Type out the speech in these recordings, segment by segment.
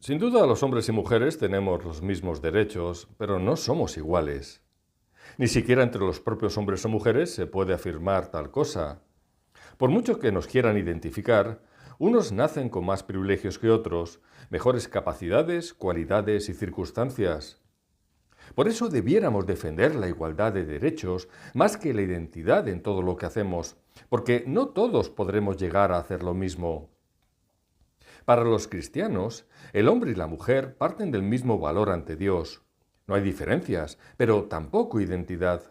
Sin duda, los hombres y mujeres tenemos los mismos derechos, pero no somos iguales. Ni siquiera entre los propios hombres o mujeres se puede afirmar tal cosa. Por mucho que nos quieran identificar, unos nacen con más privilegios que otros, mejores capacidades, cualidades y circunstancias. Por eso debiéramos defender la igualdad de derechos más que la identidad en todo lo que hacemos, porque no todos podremos llegar a hacer lo mismo. Para los cristianos, el hombre y la mujer parten del mismo valor ante Dios. No hay diferencias, pero tampoco identidad.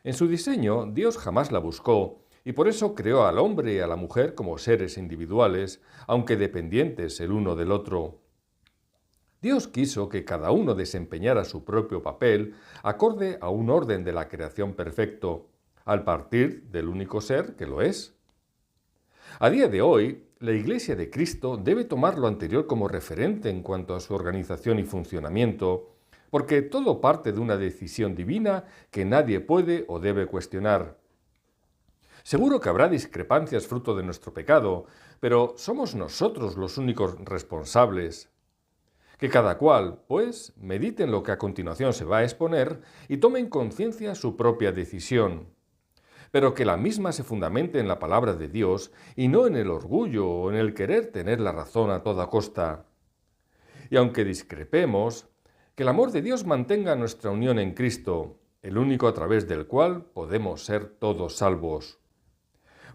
En su diseño, Dios jamás la buscó, y por eso creó al hombre y a la mujer como seres individuales, aunque dependientes el uno del otro. Dios quiso que cada uno desempeñara su propio papel acorde a un orden de la creación perfecto, al partir del único ser que lo es. A día de hoy, la Iglesia de Cristo debe tomar lo anterior como referente en cuanto a su organización y funcionamiento, porque todo parte de una decisión divina que nadie puede o debe cuestionar. Seguro que habrá discrepancias fruto de nuestro pecado, pero somos nosotros los únicos responsables. Que cada cual, pues, medite en lo que a continuación se va a exponer y tome en conciencia su propia decisión, pero que la misma se fundamente en la palabra de Dios y no en el orgullo o en el querer tener la razón a toda costa. Y aunque discrepemos, que el amor de Dios mantenga nuestra unión en Cristo, el único a través del cual podemos ser todos salvos.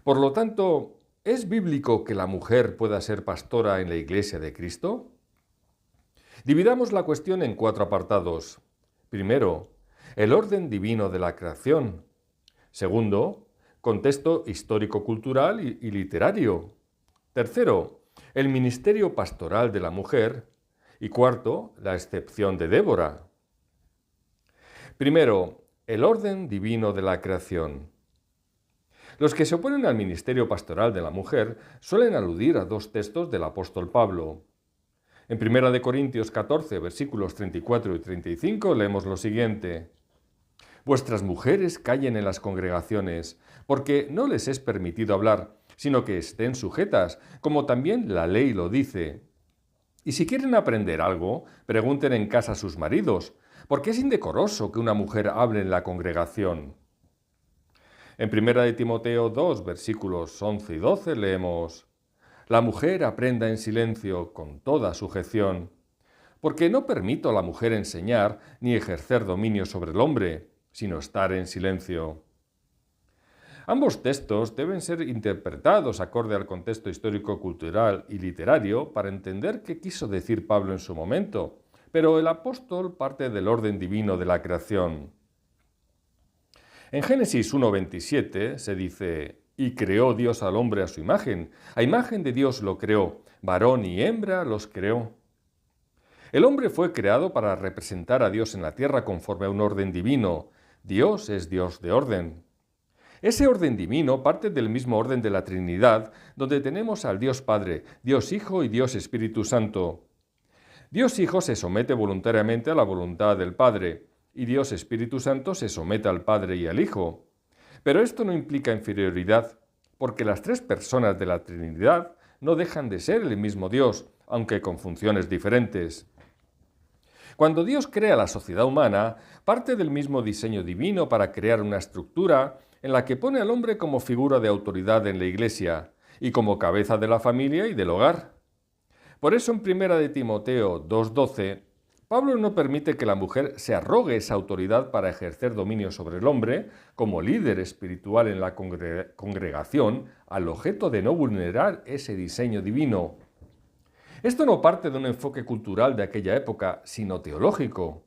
Por lo tanto, ¿es bíblico que la mujer pueda ser pastora en la Iglesia de Cristo? Dividamos la cuestión en 4 apartados. Primero, el orden divino de la creación. Segundo, contexto histórico-cultural y literario. Tercero, el ministerio pastoral de la mujer. Y cuarto, la excepción de Débora. Primero, el orden divino de la creación. Los que se oponen al ministerio pastoral de la mujer suelen aludir a 2 textos del apóstol Pablo. En 1 Corintios 14, versículos 34 y 35 leemos lo siguiente: Vuestras mujeres callen en las congregaciones, porque no les es permitido hablar, sino que estén sujetas, como también la ley lo dice. Y si quieren aprender algo, pregunten en casa a sus maridos, porque es indecoroso que una mujer hable en la congregación. En 1 Timoteo 2, versículos 11 y 12 leemos: La mujer aprenda en silencio, con toda sujeción, porque no permito a la mujer enseñar ni ejercer dominio sobre el hombre, sino estar en silencio. Ambos textos deben ser interpretados acorde al contexto histórico, cultural y literario para entender qué quiso decir Pablo en su momento, pero el apóstol parte del orden divino de la creación. En Génesis 1:27 se dice: Y creó Dios al hombre a su imagen, a imagen de Dios lo creó, varón y hembra los creó. El hombre fue creado para representar a Dios en la tierra conforme a un orden divino. Dios es Dios de orden. Ese orden divino parte del mismo orden de la Trinidad, donde tenemos al Dios Padre, Dios Hijo y Dios Espíritu Santo. Dios Hijo se somete voluntariamente a la voluntad del Padre, y Dios Espíritu Santo se somete al Padre y al Hijo. Pero esto no implica inferioridad, porque las 3 personas de la Trinidad no dejan de ser el mismo Dios, aunque con funciones diferentes. Cuando Dios crea la sociedad humana, parte del mismo diseño divino para crear una estructura en la que pone al hombre como figura de autoridad en la Iglesia y como cabeza de la familia y del hogar. Por eso en 1 Timoteo 2:12, Pablo no permite que la mujer se arrogue esa autoridad para ejercer dominio sobre el hombre como líder espiritual en la congregación, al objeto de no vulnerar ese diseño divino. Esto no parte de un enfoque cultural de aquella época, sino teológico.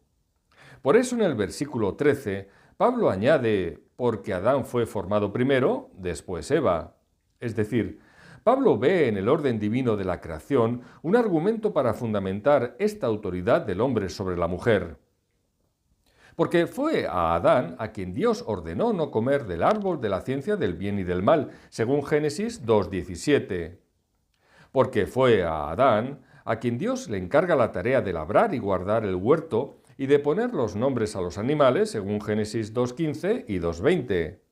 Por eso en el versículo 13, Pablo añade: porque Adán fue formado primero, después Eva. Es decir, Pablo ve en el orden divino de la creación un argumento para fundamentar esta autoridad del hombre sobre la mujer. Porque fue a Adán a quien Dios ordenó no comer del árbol de la ciencia del bien y del mal, según Génesis 2:17. Porque fue a Adán a quien Dios le encarga la tarea de labrar y guardar el huerto y de poner los nombres a los animales, según Génesis 2:15 y 2:20.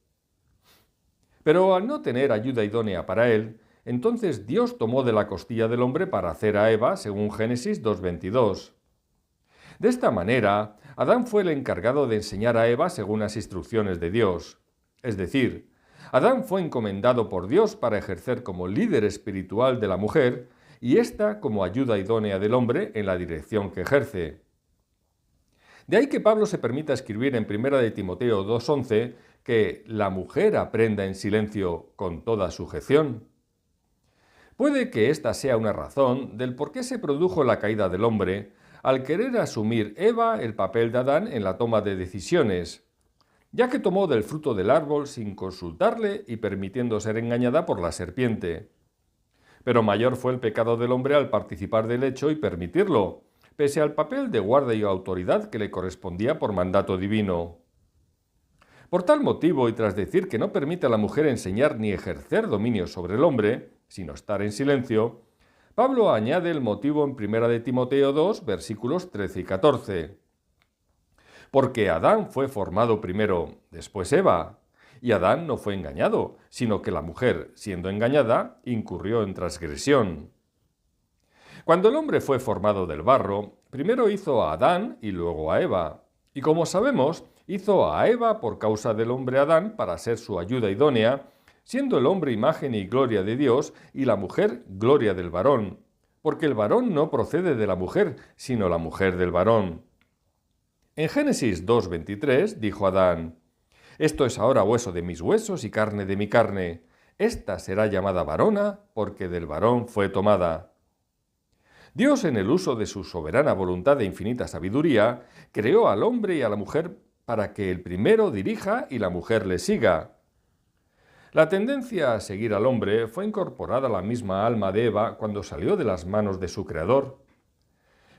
Pero al no tener ayuda idónea para él, entonces Dios tomó de la costilla del hombre para hacer a Eva, según Génesis 2:22. De esta manera, Adán fue el encargado de enseñar a Eva según las instrucciones de Dios. Es decir, Adán fue encomendado por Dios para ejercer como líder espiritual de la mujer y ésta como ayuda idónea del hombre en la dirección que ejerce. De ahí que Pablo se permita escribir en 1 de Timoteo 2:11 que la mujer aprenda en silencio con toda sujeción. Puede que esta sea una razón del por qué se produjo la caída del hombre al querer asumir Eva el papel de Adán en la toma de decisiones, ya que tomó del fruto del árbol sin consultarle y permitiendo ser engañada por la serpiente. Pero mayor fue el pecado del hombre al participar del hecho y permitirlo, pese al papel de guarda y autoridad que le correspondía por mandato divino. Por tal motivo, y tras decir que no permite a la mujer enseñar ni ejercer dominio sobre el hombre, sino estar en silencio, Pablo añade el motivo en 1 de Timoteo 2, versículos 13 y 14. Porque Adán fue formado primero, después Eva, y Adán no fue engañado, sino que la mujer, siendo engañada, incurrió en transgresión. Cuando el hombre fue formado del barro, primero hizo a Adán y luego a Eva. Y como sabemos, hizo a Eva por causa del hombre Adán para ser su ayuda idónea, siendo el hombre imagen y gloria de Dios y la mujer gloria del varón, porque el varón no procede de la mujer, sino la mujer del varón. En Génesis 2:23 dijo Adán: «Esto es ahora hueso de mis huesos y carne de mi carne. Esta será llamada varona, porque del varón fue tomada». Dios, en el uso de su soberana voluntad e infinita sabiduría, creó al hombre y a la mujer para que el primero dirija y la mujer le siga. La tendencia a seguir al hombre fue incorporada a la misma alma de Eva cuando salió de las manos de su Creador.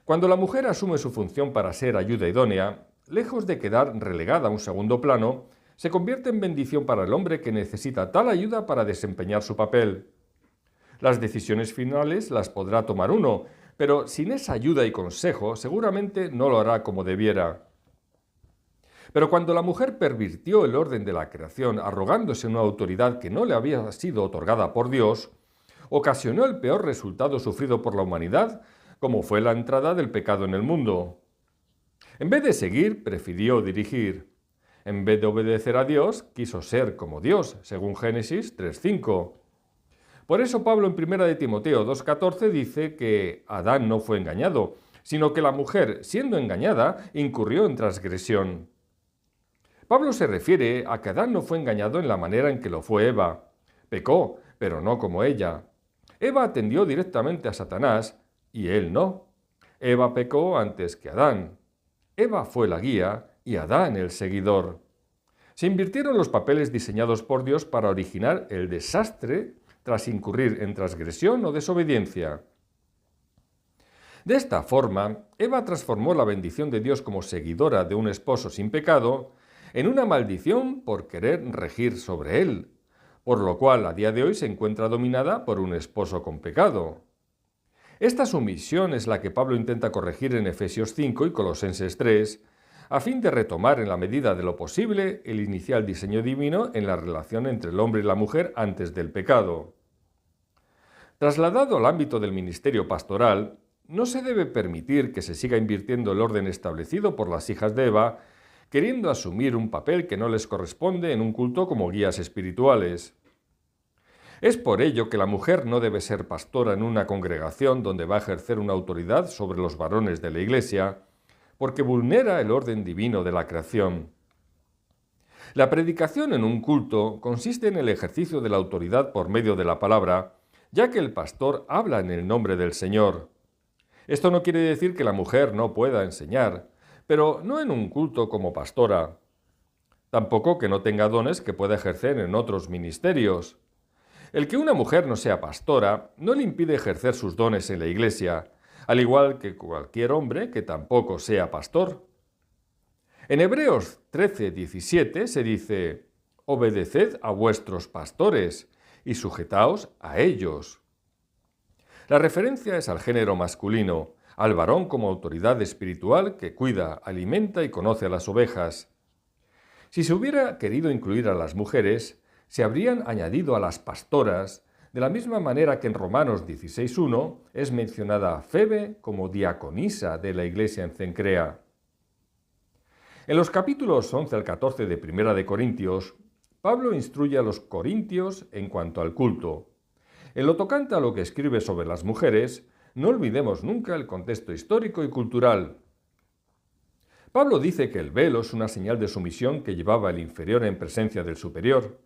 Cuando la mujer asume su función para ser ayuda idónea, lejos de quedar relegada a un segundo plano, se convierte en bendición para el hombre que necesita tal ayuda para desempeñar su papel. Las decisiones finales las podrá tomar uno, pero sin esa ayuda y consejo seguramente no lo hará como debiera. Pero cuando la mujer pervirtió el orden de la creación arrogándose una autoridad que no le había sido otorgada por Dios, ocasionó el peor resultado sufrido por la humanidad, como fue la entrada del pecado en el mundo. En vez de seguir, prefirió dirigir. En vez de obedecer a Dios, quiso ser como Dios, según Génesis 3:5. Por eso Pablo en 1 de Timoteo 2:14 dice que Adán no fue engañado, sino que la mujer, siendo engañada, incurrió en transgresión. Pablo se refiere a que Adán no fue engañado en la manera en que lo fue Eva. Pecó, pero no como ella. Eva atendió directamente a Satanás y él no. Eva pecó antes que Adán. Eva fue la guía y Adán el seguidor. Se invirtieron los papeles diseñados por Dios para originar el desastre tras incurrir en transgresión o desobediencia. De esta forma, Eva transformó la bendición de Dios como seguidora de un esposo sin pecado en una maldición por querer regir sobre él, por lo cual a día de hoy se encuentra dominada por un esposo con pecado. Esta sumisión es la que Pablo intenta corregir en Efesios 5 y Colosenses 3, a fin de retomar en la medida de lo posible el inicial diseño divino en la relación entre el hombre y la mujer antes del pecado. Trasladado al ámbito del ministerio pastoral, no se debe permitir que se siga invirtiendo el orden establecido por las hijas de Eva, queriendo asumir un papel que no les corresponde en un culto como guías espirituales. Es por ello que la mujer no debe ser pastora en una congregación donde va a ejercer una autoridad sobre los varones de la Iglesia, porque vulnera el orden divino de la creación. La predicación en un culto consiste en el ejercicio de la autoridad por medio de la palabra, ya que el pastor habla en el nombre del Señor. Esto no quiere decir que la mujer no pueda enseñar, pero no en un culto como pastora. Tampoco que no tenga dones que pueda ejercer en otros ministerios. El que una mujer no sea pastora no le impide ejercer sus dones en la Iglesia, al igual que cualquier hombre que tampoco sea pastor. En Hebreos 13:17 se dice: «Obedeced a vuestros pastores y sujetaos a ellos». La referencia es al género masculino, al varón como autoridad espiritual que cuida, alimenta y conoce a las ovejas. Si se hubiera querido incluir a las mujeres, se habrían añadido a las pastoras, de la misma manera que en Romanos 16:1 es mencionada Febe como diaconisa de la iglesia en Cencrea. En los capítulos 11 al 14 de Primera de Corintios, Pablo instruye a los corintios en cuanto al culto. En lo tocante a lo que escribe sobre las mujeres, no olvidemos nunca el contexto histórico y cultural. Pablo dice que el velo es una señal de sumisión que llevaba el inferior en presencia del superior.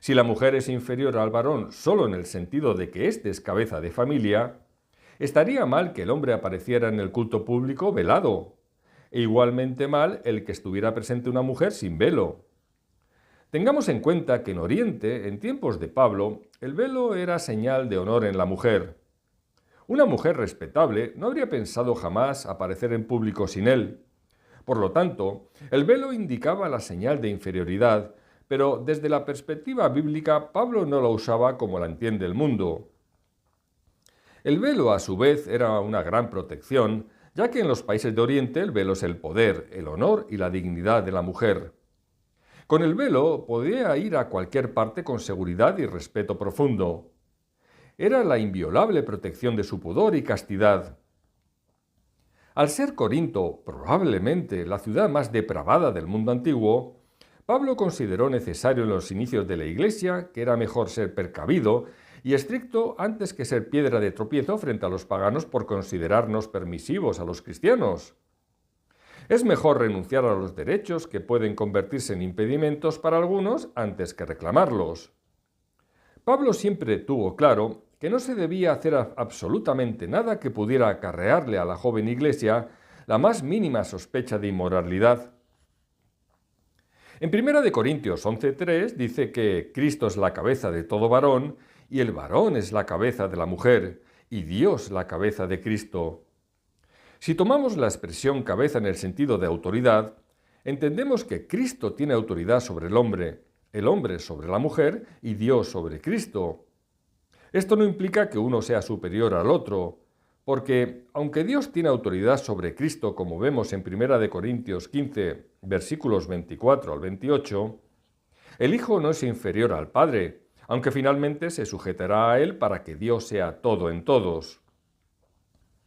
Si la mujer es inferior al varón solo en el sentido de que éste es cabeza de familia, estaría mal que el hombre apareciera en el culto público velado, e igualmente mal el que estuviera presente una mujer sin velo. Tengamos en cuenta que en Oriente, en tiempos de Pablo, el velo era señal de honor en la mujer. Una mujer respetable no habría pensado jamás aparecer en público sin él. Por lo tanto, el velo indicaba la señal de inferioridad, pero desde la perspectiva bíblica, Pablo no la usaba como la entiende el mundo. El velo, a su vez, era una gran protección, ya que en los países de Oriente el velo es el poder, el honor y la dignidad de la mujer. Con el velo podía ir a cualquier parte con seguridad y respeto profundo. Era la inviolable protección de su pudor y castidad. Al ser Corinto probablemente la ciudad más depravada del mundo antiguo, Pablo consideró necesario en los inicios de la Iglesia que era mejor ser precavido y estricto antes que ser piedra de tropiezo frente a los paganos por considerarnos permisivos a los cristianos. Es mejor renunciar a los derechos que pueden convertirse en impedimentos para algunos antes que reclamarlos. Pablo siempre tuvo claro que no se debía hacer absolutamente nada que pudiera acarrearle a la joven iglesia la más mínima sospecha de inmoralidad. En 1 Corintios 11:3 dice que Cristo es la cabeza de todo varón y el varón es la cabeza de la mujer y Dios la cabeza de Cristo. Si tomamos la expresión cabeza en el sentido de autoridad, entendemos que Cristo tiene autoridad sobre el hombre sobre la mujer y Dios sobre Cristo. Esto no implica que uno sea superior al otro, porque aunque Dios tiene autoridad sobre Cristo, como vemos en 1 Corintios 15, versículos 24 al 28, el Hijo no es inferior al Padre, aunque finalmente se sujetará a Él para que Dios sea todo en todos.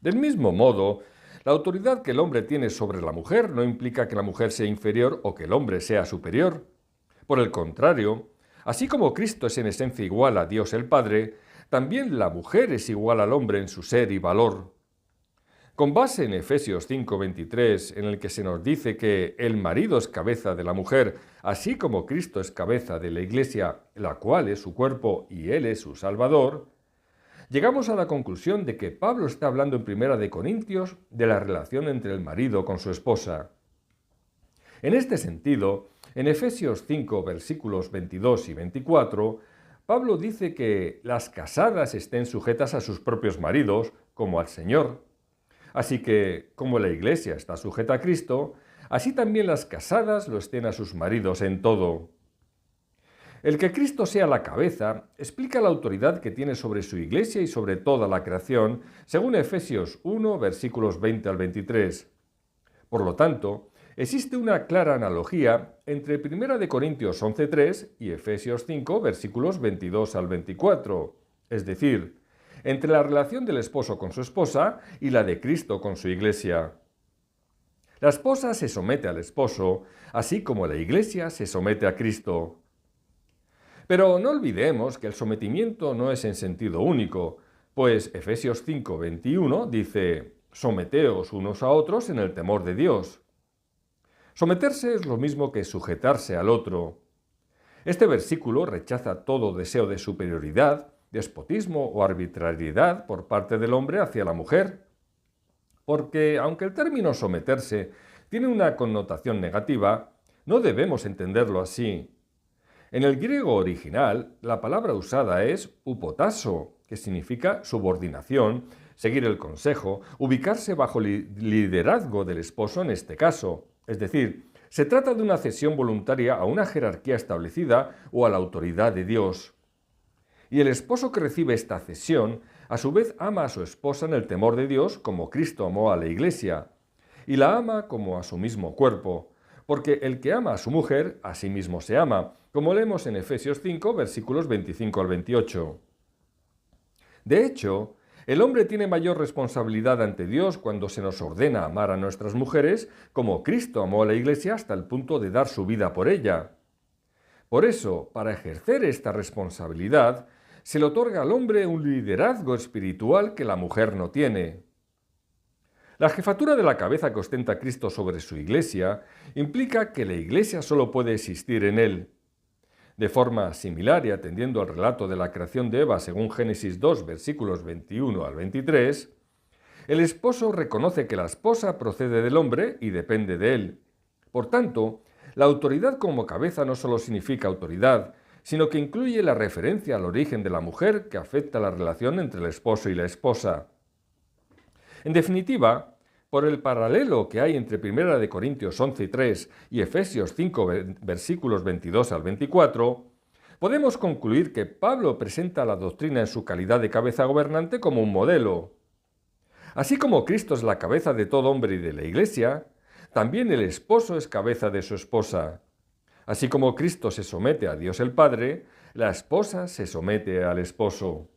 Del mismo modo, la autoridad que el hombre tiene sobre la mujer no implica que la mujer sea inferior o que el hombre sea superior. Por el contrario, así como Cristo es en esencia igual a Dios el Padre, también la mujer es igual al hombre en su ser y valor. Con base en Efesios 5:23, en el que se nos dice que el marido es cabeza de la mujer, así como Cristo es cabeza de la Iglesia, la cual es su cuerpo y Él es su Salvador, llegamos a la conclusión de que Pablo está hablando en 1 Corintios de la relación entre el marido con su esposa. En este sentido, en Efesios 5, versículos 22 y 24, Pablo dice que las casadas estén sujetas a sus propios maridos, como al Señor. Así que, como la Iglesia está sujeta a Cristo, así también las casadas lo estén a sus maridos en todo. El que Cristo sea la cabeza explica la autoridad que tiene sobre su Iglesia y sobre toda la creación, según Efesios 1, versículos 20 al 23. Por lo tanto, existe una clara analogía entre 1 Corintios 11:3 y Efesios 5, versículos 22 al 24, es decir, entre la relación del esposo con su esposa y la de Cristo con su Iglesia. La esposa se somete al esposo, así como la Iglesia se somete a Cristo. Pero no olvidemos que el sometimiento no es en sentido único, pues Efesios 5:21 dice: «Someteos unos a otros en el temor de Dios». Someterse es lo mismo que sujetarse al otro. Este versículo rechaza todo deseo de superioridad, despotismo o arbitrariedad por parte del hombre hacia la mujer, porque aunque el término someterse tiene una connotación negativa, no debemos entenderlo así. En el griego original, la palabra usada es upotasso, que significa subordinación, seguir el consejo, ubicarse bajo liderazgo del esposo en este caso. Es decir, se trata de una cesión voluntaria a una jerarquía establecida o a la autoridad de Dios. Y el esposo que recibe esta cesión, a su vez ama a su esposa en el temor de Dios como Cristo amó a la Iglesia, y la ama como a su mismo cuerpo, porque el que ama a su mujer, a sí mismo se ama, como leemos en Efesios 5, versículos 25 al 28. De hecho, el hombre tiene mayor responsabilidad ante Dios cuando se nos ordena amar a nuestras mujeres, como Cristo amó a la Iglesia hasta el punto de dar su vida por ella. Por eso, para ejercer esta responsabilidad, se le otorga al hombre un liderazgo espiritual que la mujer no tiene. La jefatura de la cabeza que ostenta Cristo sobre su Iglesia implica que la Iglesia solo puede existir en él. De forma similar y atendiendo al relato de la creación de Eva según Génesis 2, versículos 21 al 23, el esposo reconoce que la esposa procede del hombre y depende de él. Por tanto, la autoridad como cabeza no solo significa autoridad, sino que incluye la referencia al origen de la mujer que afecta la relación entre el esposo y la esposa. En definitiva, por el paralelo que hay entre 1 de Corintios 11:3 y Efesios 5, versículos 22 al 24, podemos concluir que Pablo presenta la doctrina en su calidad de cabeza gobernante como un modelo. Así como Cristo es la cabeza de todo hombre y de la Iglesia, también el esposo es cabeza de su esposa. Así como Cristo se somete a Dios el Padre, la esposa se somete al esposo.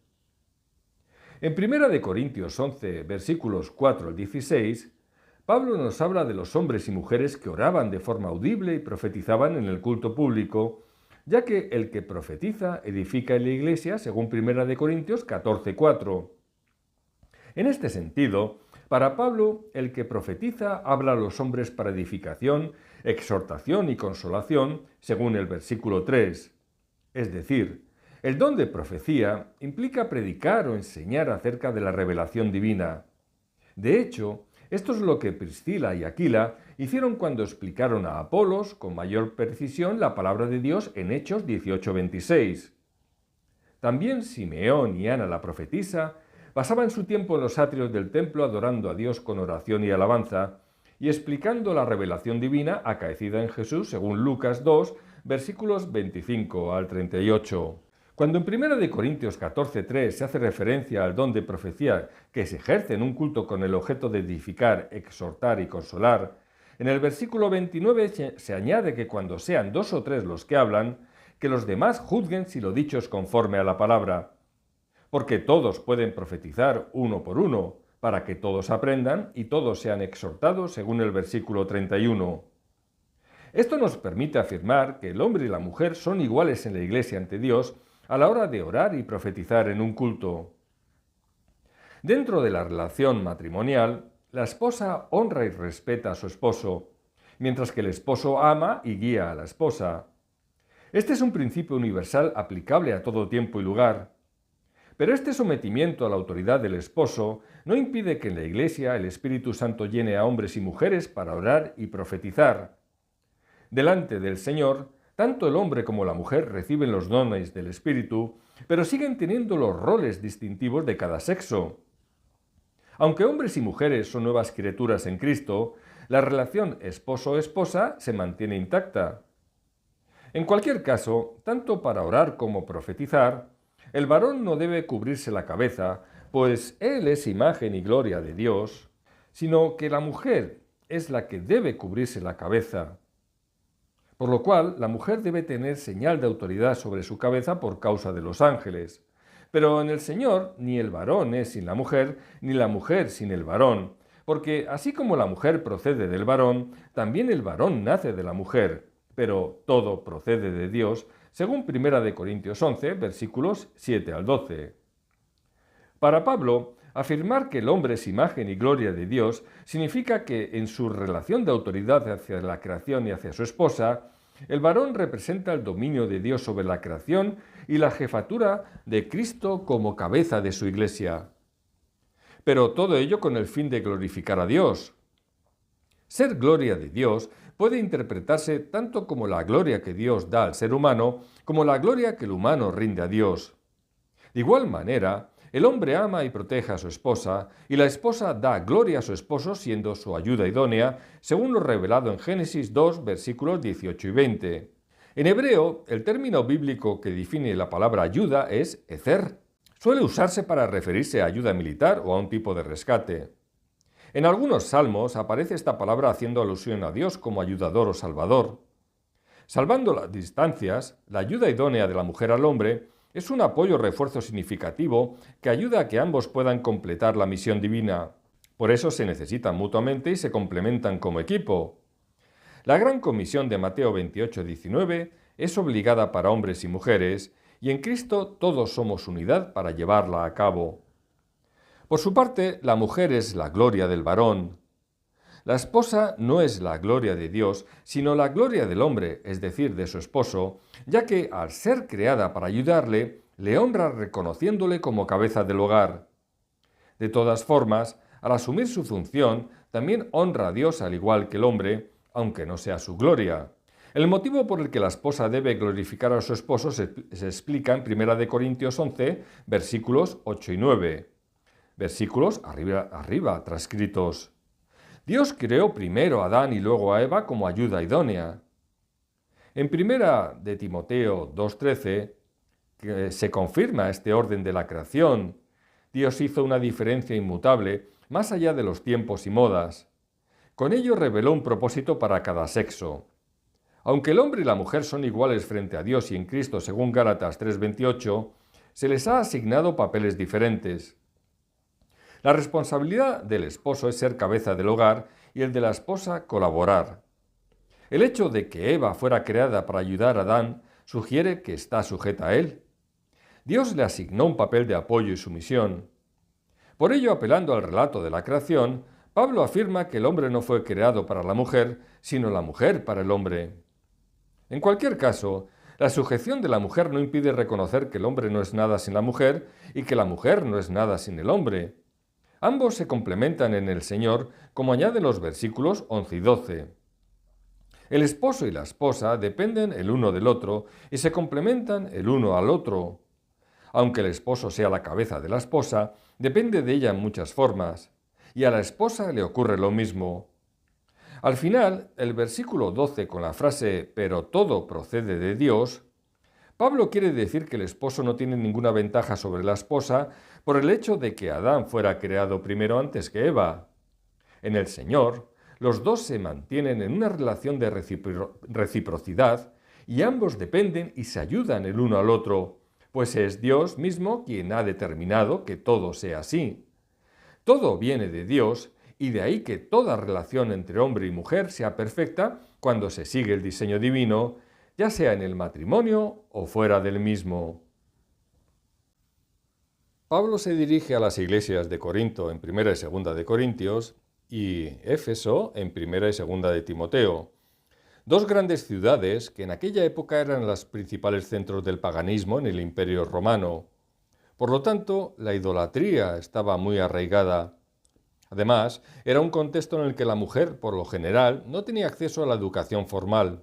En 1 de Corintios 11, versículos 4 al 16, Pablo nos habla de los hombres y mujeres que oraban de forma audible y profetizaban en el culto público, ya que el que profetiza edifica en la iglesia, según 1 de Corintios 14, 4. En este sentido, para Pablo, el que profetiza habla a los hombres para edificación, exhortación y consolación, según el versículo 3. Es decir, el don de profecía implica predicar o enseñar acerca de la revelación divina. De hecho, esto es lo que Priscila y Aquila hicieron cuando explicaron a Apolos con mayor precisión la palabra de Dios en Hechos 18:26. También Simeón y Ana la profetisa pasaban su tiempo en los atrios del templo adorando a Dios con oración y alabanza y explicando la revelación divina acaecida en Jesús según Lucas 2, versículos 25 al 38. Cuando en 1 de Corintios 14:3 se hace referencia al don de profecía que se ejerce en un culto con el objeto de edificar, exhortar y consolar, en el versículo 29 se añade que cuando sean 2 o 3 los que hablan, que los demás juzguen si lo dicho es conforme a la palabra. Porque todos pueden profetizar uno por uno, para que todos aprendan y todos sean exhortados según el versículo 31. Esto nos permite afirmar que el hombre y la mujer son iguales en la Iglesia ante Dios a la hora de orar y profetizar en un culto. Dentro de la relación matrimonial, la esposa honra y respeta a su esposo, mientras que el esposo ama y guía a la esposa. Este es un principio universal aplicable a todo tiempo y lugar. Pero este sometimiento a la autoridad del esposo no impide que en la Iglesia el Espíritu Santo llene a hombres y mujeres para orar y profetizar. Delante del Señor, tanto el hombre como la mujer reciben los dones del Espíritu, pero siguen teniendo los roles distintivos de cada sexo. Aunque hombres y mujeres son nuevas criaturas en Cristo, la relación esposo-esposa se mantiene intacta. En cualquier caso, tanto para orar como profetizar, el varón no debe cubrirse la cabeza, pues él es imagen y gloria de Dios, sino que la mujer es la que debe cubrirse la cabeza. Por lo cual, la mujer debe tener señal de autoridad sobre su cabeza por causa de los ángeles. Pero en el Señor, ni el varón es sin la mujer, ni la mujer sin el varón, porque así como la mujer procede del varón, también el varón nace de la mujer, pero todo procede de Dios, según 1 de Corintios 11, versículos 7 al 12. Para Pablo, afirmar que el hombre es imagen y gloria de Dios significa que en su relación de autoridad hacia la creación y hacia su esposa, el varón representa el dominio de Dios sobre la creación y la jefatura de Cristo como cabeza de su Iglesia. Pero todo ello con el fin de glorificar a Dios. Ser gloria de Dios puede interpretarse tanto como la gloria que Dios da al ser humano, como la gloria que el humano rinde a Dios. De igual manera, el hombre ama y protege a su esposa, y la esposa da gloria a su esposo siendo su ayuda idónea, según lo revelado en Génesis 2, versículos 18 y 20. En hebreo, el término bíblico que define la palabra ayuda es ezer. Suele usarse para referirse a ayuda militar o a un tipo de rescate. En algunos salmos aparece esta palabra haciendo alusión a Dios como ayudador o salvador. Salvando las distancias, la ayuda idónea de la mujer al hombre Es un apoyo o refuerzo significativo que ayuda a que ambos puedan completar la misión divina. Por eso se necesitan mutuamente y se complementan como equipo. La gran comisión de Mateo 28:19 es obligada para hombres y mujeres, y en Cristo todos somos unidad para llevarla a cabo. Por su parte, la mujer es la gloria del varón. La esposa no es la gloria de Dios, sino la gloria del hombre, es decir, de su esposo, ya que al ser creada para ayudarle, le honra reconociéndole como cabeza del hogar. De todas formas, al asumir su función, también honra a Dios al igual que el hombre, aunque no sea su gloria. El motivo por el que la esposa debe glorificar a su esposo se explica en 1 Corintios 11, versículos 8 y 9. Versículos arriba transcritos. Dios creó primero a Adán y luego a Eva como ayuda idónea. En 1 Timoteo 2:13 se confirma este orden de la creación. Dios hizo una diferencia inmutable más allá de los tiempos y modas. Con ello reveló un propósito para cada sexo. Aunque el hombre y la mujer son iguales frente a Dios y en Cristo según Gálatas 3:28, se les ha asignado papeles diferentes. La responsabilidad del esposo es ser cabeza del hogar y el de la esposa colaborar. El hecho de que Eva fuera creada para ayudar a Adán sugiere que está sujeta a él. Dios le asignó un papel de apoyo y sumisión. Por ello, apelando al relato de la creación, Pablo afirma que el hombre no fue creado para la mujer, sino la mujer para el hombre. En cualquier caso, la sujeción de la mujer no impide reconocer que el hombre no es nada sin la mujer y que la mujer no es nada sin el hombre. Ambos se complementan en el Señor, como añaden los versículos 11 y 12. El esposo y la esposa dependen el uno del otro y se complementan el uno al otro. Aunque el esposo sea la cabeza de la esposa, depende de ella en muchas formas, y a la esposa le ocurre lo mismo. Al final, el versículo 12 con la frase «pero todo procede de Dios», Pablo quiere decir que el esposo no tiene ninguna ventaja sobre la esposa por el hecho de que Adán fuera creado primero antes que Eva. En el Señor, los dos se mantienen en una relación de reciprocidad y ambos dependen y se ayudan el uno al otro, pues es Dios mismo quien ha determinado que todo sea así. Todo viene de Dios y de ahí que toda relación entre hombre y mujer sea perfecta cuando se sigue el diseño divino, ya sea en el matrimonio o fuera del mismo. Pablo se dirige a las iglesias de Corinto en 1 y 2 de Corintios y Éfeso en 1 y 2 de Timoteo, dos grandes ciudades que en aquella época eran los principales centros del paganismo en el Imperio Romano. Por lo tanto, la idolatría estaba muy arraigada. Además, era un contexto en el que la mujer, por lo general, no tenía acceso a la educación formal.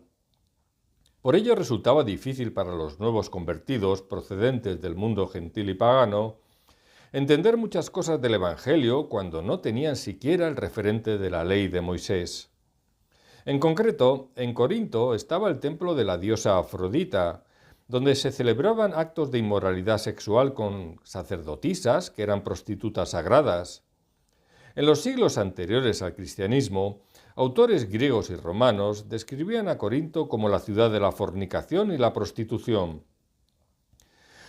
Por ello resultaba difícil para los nuevos convertidos procedentes del mundo gentil y pagano entender muchas cosas del Evangelio cuando no tenían siquiera el referente de la ley de Moisés. En concreto, en Corinto estaba el templo de la diosa Afrodita, donde se celebraban actos de inmoralidad sexual con sacerdotisas que eran prostitutas sagradas. En los siglos anteriores al cristianismo, autores griegos y romanos describían a Corinto como la ciudad de la fornicación y la prostitución.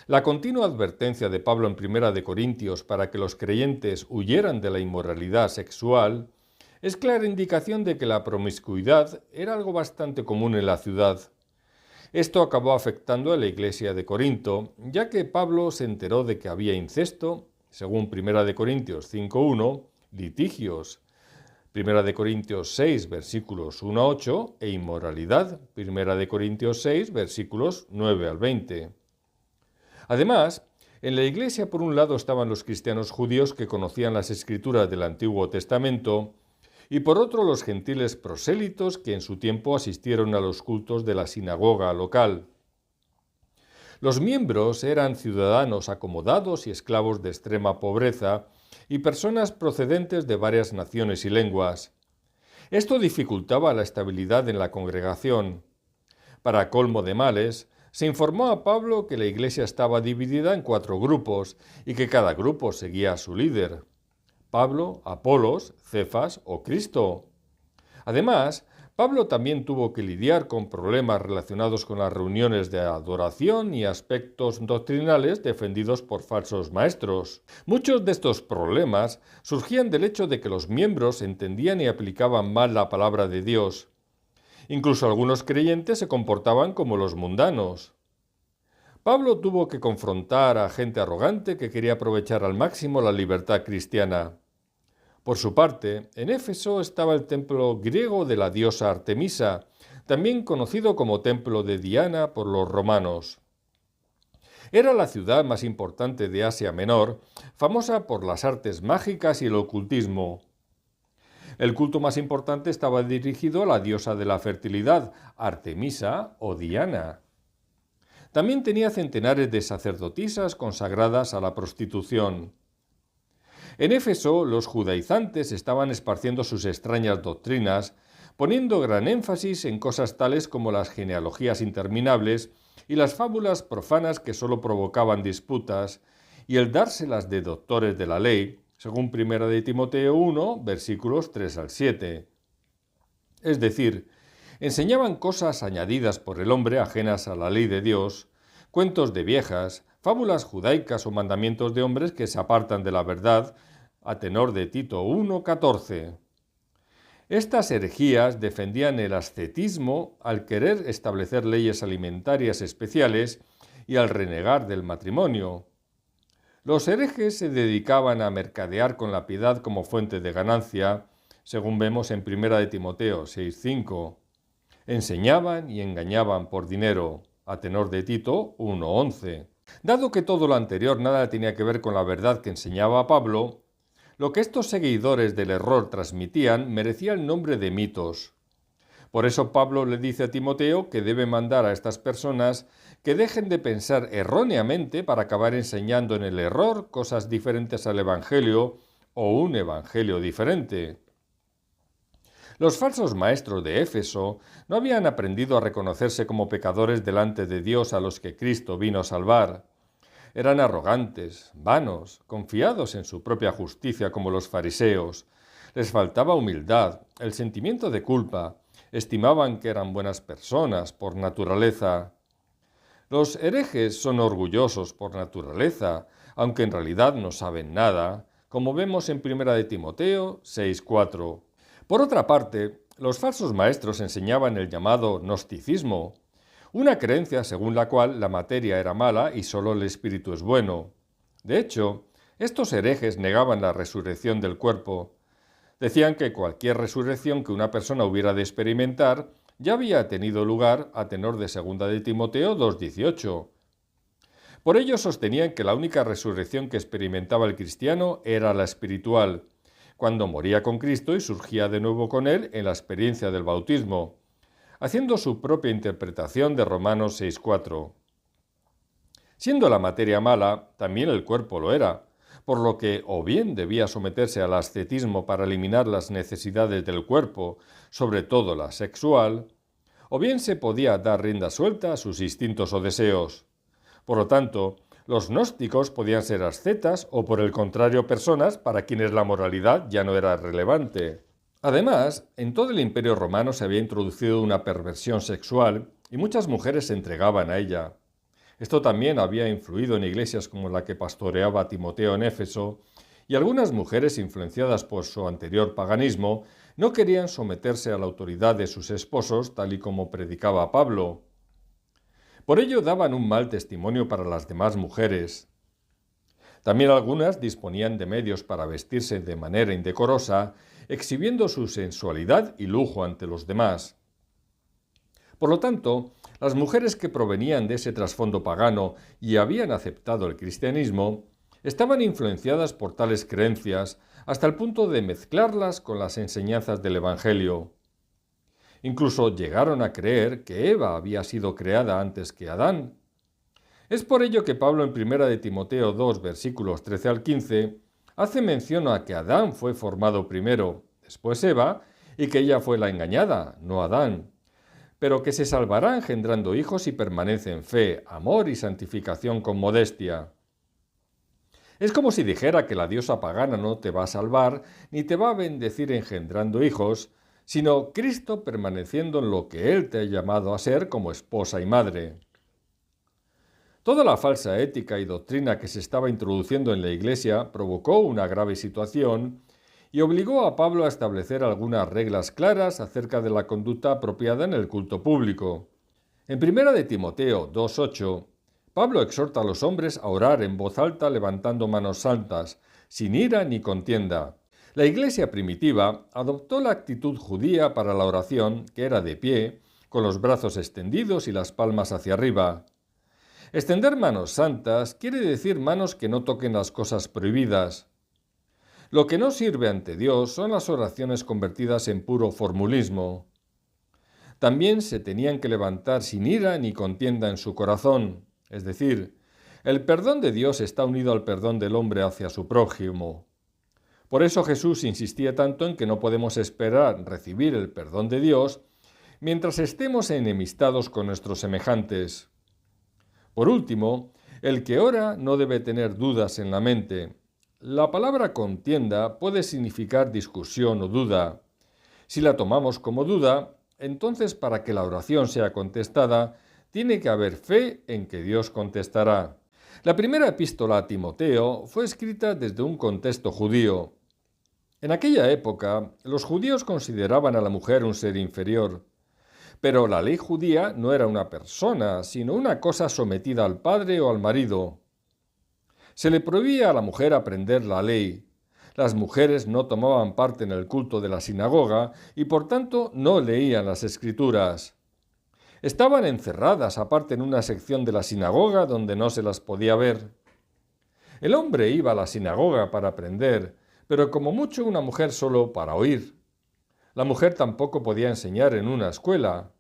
La continua advertencia de Pablo en 1 de Corintios para que los creyentes huyeran de la inmoralidad sexual es clara indicación de que la promiscuidad era algo bastante común en la ciudad. Esto acabó afectando a la iglesia de Corinto, ya que Pablo se enteró de que había incesto, según 1 de Corintios 5:1, litigios, 1 de Corintios 6, versículos 1 a 8, e inmoralidad, 1 de Corintios 6, versículos 9 al 20. Además, en la iglesia por un lado estaban los cristianos judíos que conocían las escrituras del Antiguo Testamento y por otro los gentiles prosélitos que en su tiempo asistieron a los cultos de la sinagoga local. Los miembros eran ciudadanos acomodados y esclavos de extrema pobreza y personas procedentes de varias naciones y lenguas. Esto dificultaba la estabilidad en la congregación. Para colmo de males, se informó a Pablo que la iglesia estaba dividida en 4 grupos y que cada grupo seguía a su líder: Pablo, Apolos, Cefas o Cristo. Además, Pablo también tuvo que lidiar con problemas relacionados con las reuniones de adoración y aspectos doctrinales defendidos por falsos maestros. Muchos de estos problemas surgían del hecho de que los miembros entendían y aplicaban mal la palabra de Dios. Incluso algunos creyentes se comportaban como los mundanos. Pablo tuvo que confrontar a gente arrogante que quería aprovechar al máximo la libertad cristiana. Por su parte, en Éfeso estaba el templo griego de la diosa Artemisa, también conocido como templo de Diana por los romanos. Era la ciudad más importante de Asia Menor, famosa por las artes mágicas y el ocultismo. El culto más importante estaba dirigido a la diosa de la fertilidad, Artemisa o Diana. También tenía centenares de sacerdotisas consagradas a la prostitución. En Éfeso, los judaizantes estaban esparciendo sus extrañas doctrinas, poniendo gran énfasis en cosas tales como las genealogías interminables y las fábulas profanas que solo provocaban disputas, y el dárselas de doctores de la ley, según 1 de Timoteo 1, versículos 3 al 7. Es decir, enseñaban cosas añadidas por el hombre ajenas a la ley de Dios, cuentos de viejas, fábulas judaicas o mandamientos de hombres que se apartan de la verdad, a tenor de Tito 1:14. Estas herejías defendían el ascetismo al querer establecer leyes alimentarias especiales y al renegar del matrimonio. Los herejes se dedicaban a mercadear con la piedad como fuente de ganancia, según vemos en 1 de Timoteo 6:5. Enseñaban y engañaban por dinero, a tenor de Tito 1:11. Dado que todo lo anterior nada tenía que ver con la verdad que enseñaba Pablo, lo que estos seguidores del error transmitían merecía el nombre de mitos. Por eso Pablo le dice a Timoteo que debe mandar a estas personas que dejen de pensar erróneamente para acabar enseñando en el error cosas diferentes al Evangelio o un Evangelio diferente. Los falsos maestros de Éfeso no habían aprendido a reconocerse como pecadores delante de Dios a los que Cristo vino a salvar. Eran arrogantes, vanos, confiados en su propia justicia como los fariseos. Les faltaba humildad, el sentimiento de culpa. Estimaban que eran buenas personas por naturaleza. Los herejes son orgullosos por naturaleza, aunque en realidad no saben nada, como vemos en 1 de Timoteo 6:4. Por otra parte, los falsos maestros enseñaban el llamado gnosticismo, una creencia según la cual la materia era mala y solo el espíritu es bueno. De hecho, estos herejes negaban la resurrección del cuerpo. Decían que cualquier resurrección que una persona hubiera de experimentar ya había tenido lugar a tenor de 2 de Timoteo 2:18. Por ello sostenían que la única resurrección que experimentaba el cristiano era la espiritual, cuando moría con Cristo y surgía de nuevo con él en la experiencia del bautismo, haciendo su propia interpretación de Romanos 6:4. Siendo la materia mala, también el cuerpo lo era, por lo que o bien debía someterse al ascetismo para eliminar las necesidades del cuerpo, sobre todo la sexual, o bien se podía dar rienda suelta a sus instintos o deseos. Por lo tanto, los gnósticos podían ser ascetas o, por el contrario, personas para quienes la moralidad ya no era relevante. Además, en todo el Imperio Romano se había introducido una perversión sexual y muchas mujeres se entregaban a ella. Esto también había influido en iglesias como la que pastoreaba Timoteo en Éfeso, y algunas mujeres influenciadas por su anterior paganismo no querían someterse a la autoridad de sus esposos tal y como predicaba Pablo. Por ello daban un mal testimonio para las demás mujeres. También algunas disponían de medios para vestirse de manera indecorosa, exhibiendo su sensualidad y lujo ante los demás. Por lo tanto, las mujeres que provenían de ese trasfondo pagano y habían aceptado el cristianismo, estaban influenciadas por tales creencias hasta el punto de mezclarlas con las enseñanzas del Evangelio. Incluso llegaron a creer que Eva había sido creada antes que Adán. Es por ello que Pablo en 1 de Timoteo 2, versículos 13 al 15, hace mención a que Adán fue formado primero, después Eva, y que ella fue la engañada, no Adán, pero que se salvará engendrando hijos si permanece en fe, amor y santificación con modestia. Es como si dijera que la diosa pagana no te va a salvar ni te va a bendecir engendrando hijos, sino Cristo permaneciendo en lo que Él te ha llamado a ser como esposa y madre. Toda la falsa ética y doctrina que se estaba introduciendo en la Iglesia provocó una grave situación y obligó a Pablo a establecer algunas reglas claras acerca de la conducta apropiada en el culto público. En 1 de Timoteo 2:8, Pablo exhorta a los hombres a orar en voz alta levantando manos santas, sin ira ni contienda. La Iglesia primitiva adoptó la actitud judía para la oración, que era de pie, con los brazos extendidos y las palmas hacia arriba. Extender manos santas quiere decir manos que no toquen las cosas prohibidas. Lo que no sirve ante Dios son las oraciones convertidas en puro formulismo. También se tenían que levantar sin ira ni contienda en su corazón, es decir, el perdón de Dios está unido al perdón del hombre hacia su prójimo. Por eso Jesús insistía tanto en que no podemos esperar recibir el perdón de Dios mientras estemos enemistados con nuestros semejantes. Por último, el que ora no debe tener dudas en la mente. La palabra contienda puede significar discusión o duda. Si la tomamos como duda, entonces para que la oración sea contestada, tiene que haber fe en que Dios contestará. La primera epístola a Timoteo fue escrita desde un contexto judío. En aquella época, los judíos consideraban a la mujer un ser inferior. Pero la ley judía no era una persona, sino una cosa sometida al padre o al marido. Se le prohibía a la mujer aprender la ley. Las mujeres no tomaban parte en el culto de la sinagoga y por tanto no leían las escrituras. Estaban encerradas aparte en una sección de la sinagoga donde no se las podía ver. El hombre iba a la sinagoga para aprender, pero como mucho una mujer solo para oír. La mujer tampoco podía enseñar en una escuela.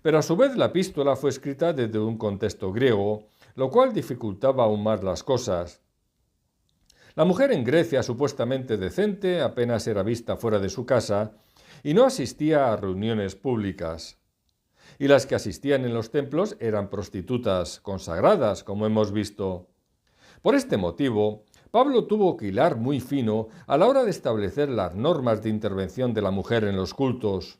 Pero a su vez la epístola fue escrita desde un contexto griego, lo cual dificultaba aún más las cosas. La mujer en Grecia, supuestamente decente, apenas era vista fuera de su casa y no asistía a reuniones públicas. Y las que asistían en los templos eran prostitutas consagradas, como hemos visto. Por este motivo, Pablo tuvo que hilar muy fino a la hora de establecer las normas de intervención de la mujer en los cultos.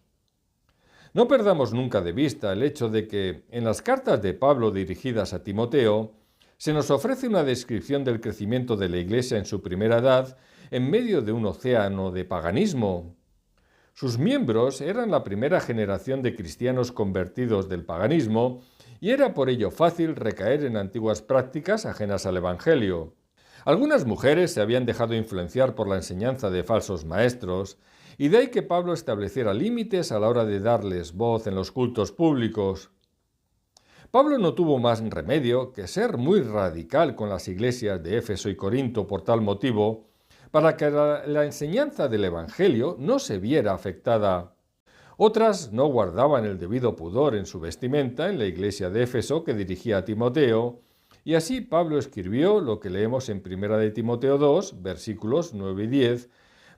No perdamos nunca de vista el hecho de que en las cartas de Pablo dirigidas a Timoteo se nos ofrece una descripción del crecimiento de la Iglesia en su primera edad en medio de un océano de paganismo. Sus miembros eran la primera generación de cristianos convertidos del paganismo y era por ello fácil recaer en antiguas prácticas ajenas al Evangelio. Algunas mujeres se habían dejado influenciar por la enseñanza de falsos maestros, y de ahí que Pablo estableciera límites a la hora de darles voz en los cultos públicos. Pablo no tuvo más remedio que ser muy radical con las iglesias de Éfeso y Corinto por tal motivo, para que la enseñanza del Evangelio no se viera afectada. Otras no guardaban el debido pudor en su vestimenta en la iglesia de Éfeso que dirigía a Timoteo, y así Pablo escribió lo que leemos en 1 de Timoteo 2, versículos 9 y 10,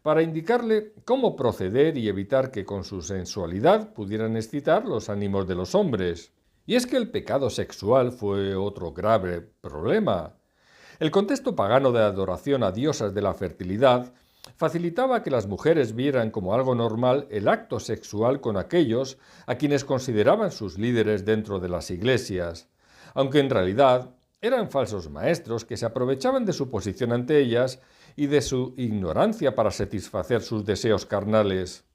para indicarle cómo proceder y evitar que con su sensualidad pudieran excitar los ánimos de los hombres. Y es que el pecado sexual fue otro grave problema. El contexto pagano de adoración a diosas de la fertilidad facilitaba que las mujeres vieran como algo normal el acto sexual con aquellos a quienes consideraban sus líderes dentro de las iglesias, aunque en realidad eran falsos maestros que se aprovechaban de su posición ante ellas y de su ignorancia para satisfacer sus deseos carnales.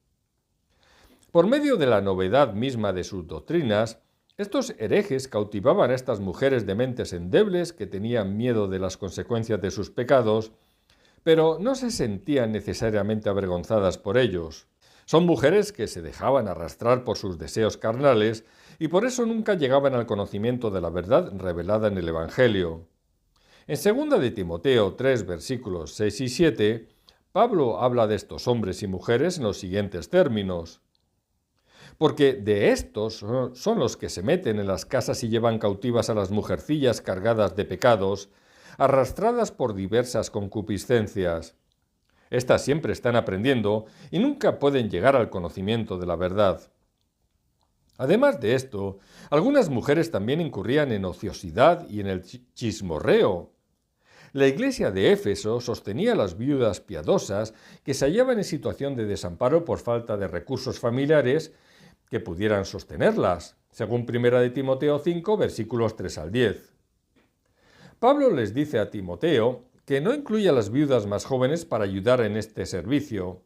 Por medio de la novedad misma de sus doctrinas, estos herejes cautivaban a estas mujeres de mentes endebles que tenían miedo de las consecuencias de sus pecados, pero no se sentían necesariamente avergonzadas por ellos. Son mujeres que se dejaban arrastrar por sus deseos carnales y por eso nunca llegaban al conocimiento de la verdad revelada en el Evangelio. En 2 de Timoteo 3, versículos 6 y 7, Pablo habla de estos hombres y mujeres en los siguientes términos. Porque de estos son los que se meten en las casas y llevan cautivas a las mujercillas cargadas de pecados, arrastradas por diversas concupiscencias. Estas siempre están aprendiendo y nunca pueden llegar al conocimiento de la verdad. Además de esto, algunas mujeres también incurrían en ociosidad y en el chismorreo. La iglesia de Éfeso sostenía a las viudas piadosas que se hallaban en situación de desamparo por falta de recursos familiares que pudieran sostenerlas, según 1 de Timoteo 5, versículos 3 al 10. Pablo les dice a Timoteo que no incluya a las viudas más jóvenes para ayudar en este servicio.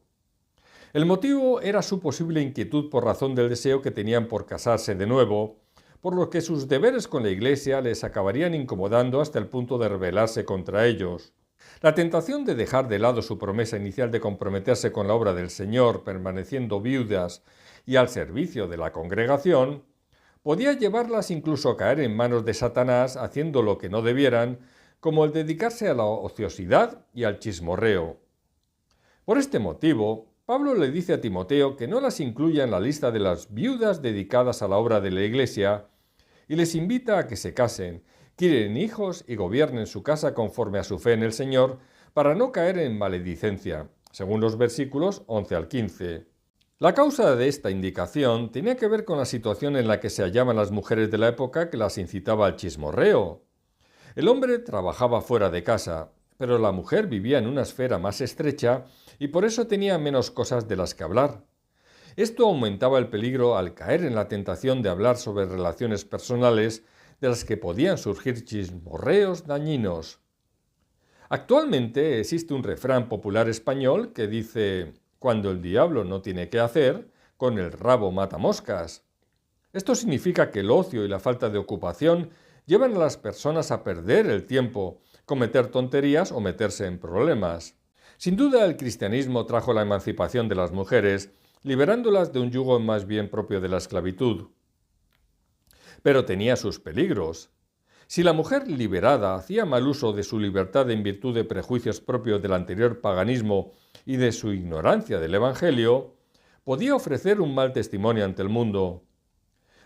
El motivo era su posible inquietud por razón del deseo que tenían por casarse de nuevo, por lo que sus deberes con la Iglesia les acabarían incomodando hasta el punto de rebelarse contra ellos. La tentación de dejar de lado su promesa inicial de comprometerse con la obra del Señor, permaneciendo viudas y al servicio de la congregación, podía llevarlas incluso a caer en manos de Satanás haciendo lo que no debieran, como el dedicarse a la ociosidad y al chismorreo. Por este motivo, Pablo le dice a Timoteo que no las incluya en la lista de las viudas dedicadas a la obra de la Iglesia y les invita a que se casen, críen hijos y gobiernen su casa conforme a su fe en el Señor para no caer en maledicencia, según los versículos 11 al 15. La causa de esta indicación tenía que ver con la situación en la que se hallaban las mujeres de la época que las incitaba al chismorreo. El hombre trabajaba fuera de casa, pero la mujer vivía en una esfera más estrecha y por eso tenía menos cosas de las que hablar. Esto aumentaba el peligro al caer en la tentación de hablar sobre relaciones personales de las que podían surgir chismorreos dañinos. Actualmente existe un refrán popular español que dice: cuando el diablo no tiene qué hacer, con el rabo mata moscas. Esto significa que el ocio y la falta de ocupación llevan a las personas a perder el tiempo, cometer tonterías o meterse en problemas. Sin duda, el cristianismo trajo la emancipación de las mujeres, liberándolas de un yugo más bien propio de la esclavitud. Pero tenía sus peligros. Si la mujer liberada hacía mal uso de su libertad en virtud de prejuicios propios del anterior paganismo y de su ignorancia del Evangelio, podía ofrecer un mal testimonio ante el mundo.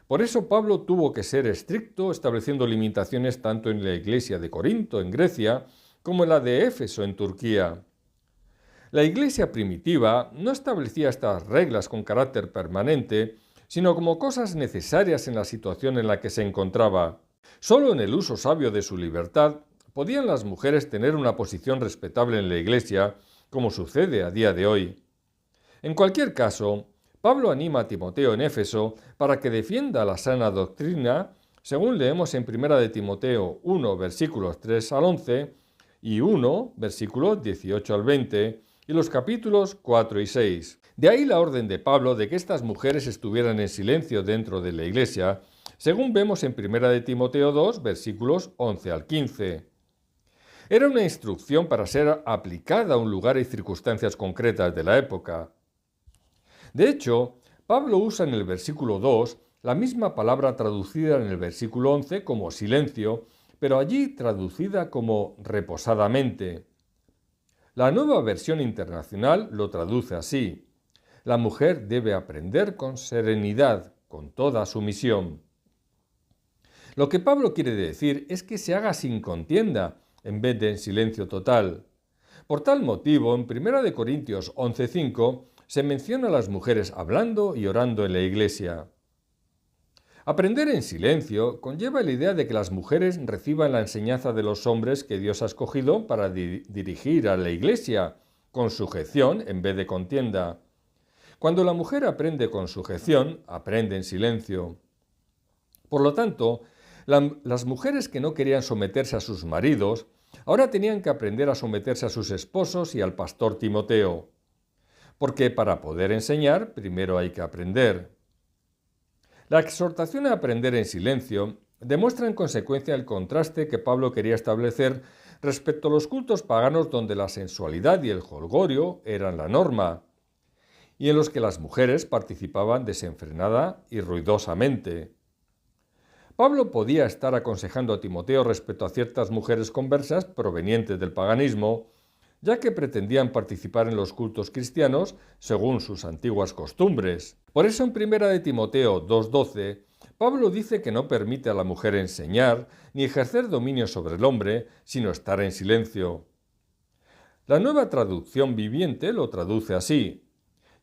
Por eso Pablo tuvo que ser estricto, estableciendo limitaciones tanto en la iglesia de Corinto, en Grecia, como en la de Éfeso, en Turquía. La iglesia primitiva no establecía estas reglas con carácter permanente, sino como cosas necesarias en la situación en la que se encontraba. Solo en el uso sabio de su libertad podían las mujeres tener una posición respetable en la iglesia, como sucede a día de hoy. En cualquier caso, Pablo anima a Timoteo en Éfeso para que defienda la sana doctrina, según leemos en 1 de Timoteo 1, versículos 3 al 11, y 1, versículos 18 al 20, y los capítulos 4 y 6. De ahí la orden de Pablo de que estas mujeres estuvieran en silencio dentro de la iglesia, según vemos en 1 de Timoteo 2, versículos 11 al 15. Era una instrucción para ser aplicada a un lugar y circunstancias concretas de la época. De hecho, Pablo usa en el versículo 2 la misma palabra traducida en el versículo 11 como silencio, pero allí traducida como reposadamente. La Nueva Versión Internacional lo traduce así: la mujer debe aprender con serenidad, con toda sumisión. Lo que Pablo quiere decir es que se haga sin contienda, en vez de en silencio total. Por tal motivo, en 1 Corintios 11:5 se menciona a las mujeres hablando y orando en la iglesia. Aprender en silencio conlleva la idea de que las mujeres reciban la enseñanza de los hombres que Dios ha escogido para dirigir a la iglesia, con sujeción en vez de contienda. Cuando la mujer aprende con sujeción, aprende en silencio. Por lo tanto, las mujeres que no querían someterse a sus maridos, ahora tenían que aprender a someterse a sus esposos y al pastor Timoteo. Porque para poder enseñar, primero hay que aprender. La exhortación a aprender en silencio demuestra en consecuencia el contraste que Pablo quería establecer respecto a los cultos paganos donde la sensualidad y el jolgorio eran la norma, y en los que las mujeres participaban desenfrenada y ruidosamente. Pablo podía estar aconsejando a Timoteo respecto a ciertas mujeres conversas provenientes del paganismo, ya que pretendían participar en los cultos cristianos según sus antiguas costumbres. Por eso en 1 de Timoteo 2:12, Pablo dice que no permite a la mujer enseñar ni ejercer dominio sobre el hombre, sino estar en silencio. La Nueva Traducción Viviente lo traduce así: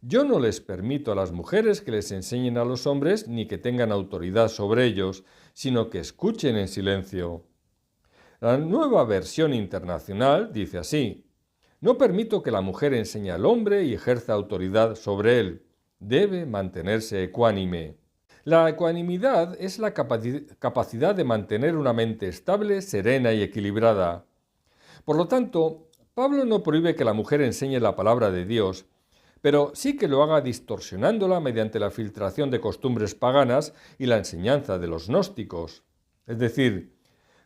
yo no les permito a las mujeres que les enseñen a los hombres ni que tengan autoridad sobre ellos, sino que escuchen en silencio. La Nueva Versión Internacional dice así: no permito que la mujer enseñe al hombre y ejerza autoridad sobre él. Debe mantenerse ecuánime. La ecuanimidad es la capacidad de mantener una mente estable, serena y equilibrada. Por lo tanto, Pablo no prohíbe que la mujer enseñe la palabra de Dios, pero sí que lo haga distorsionándola mediante la filtración de costumbres paganas y la enseñanza de los gnósticos. Es decir,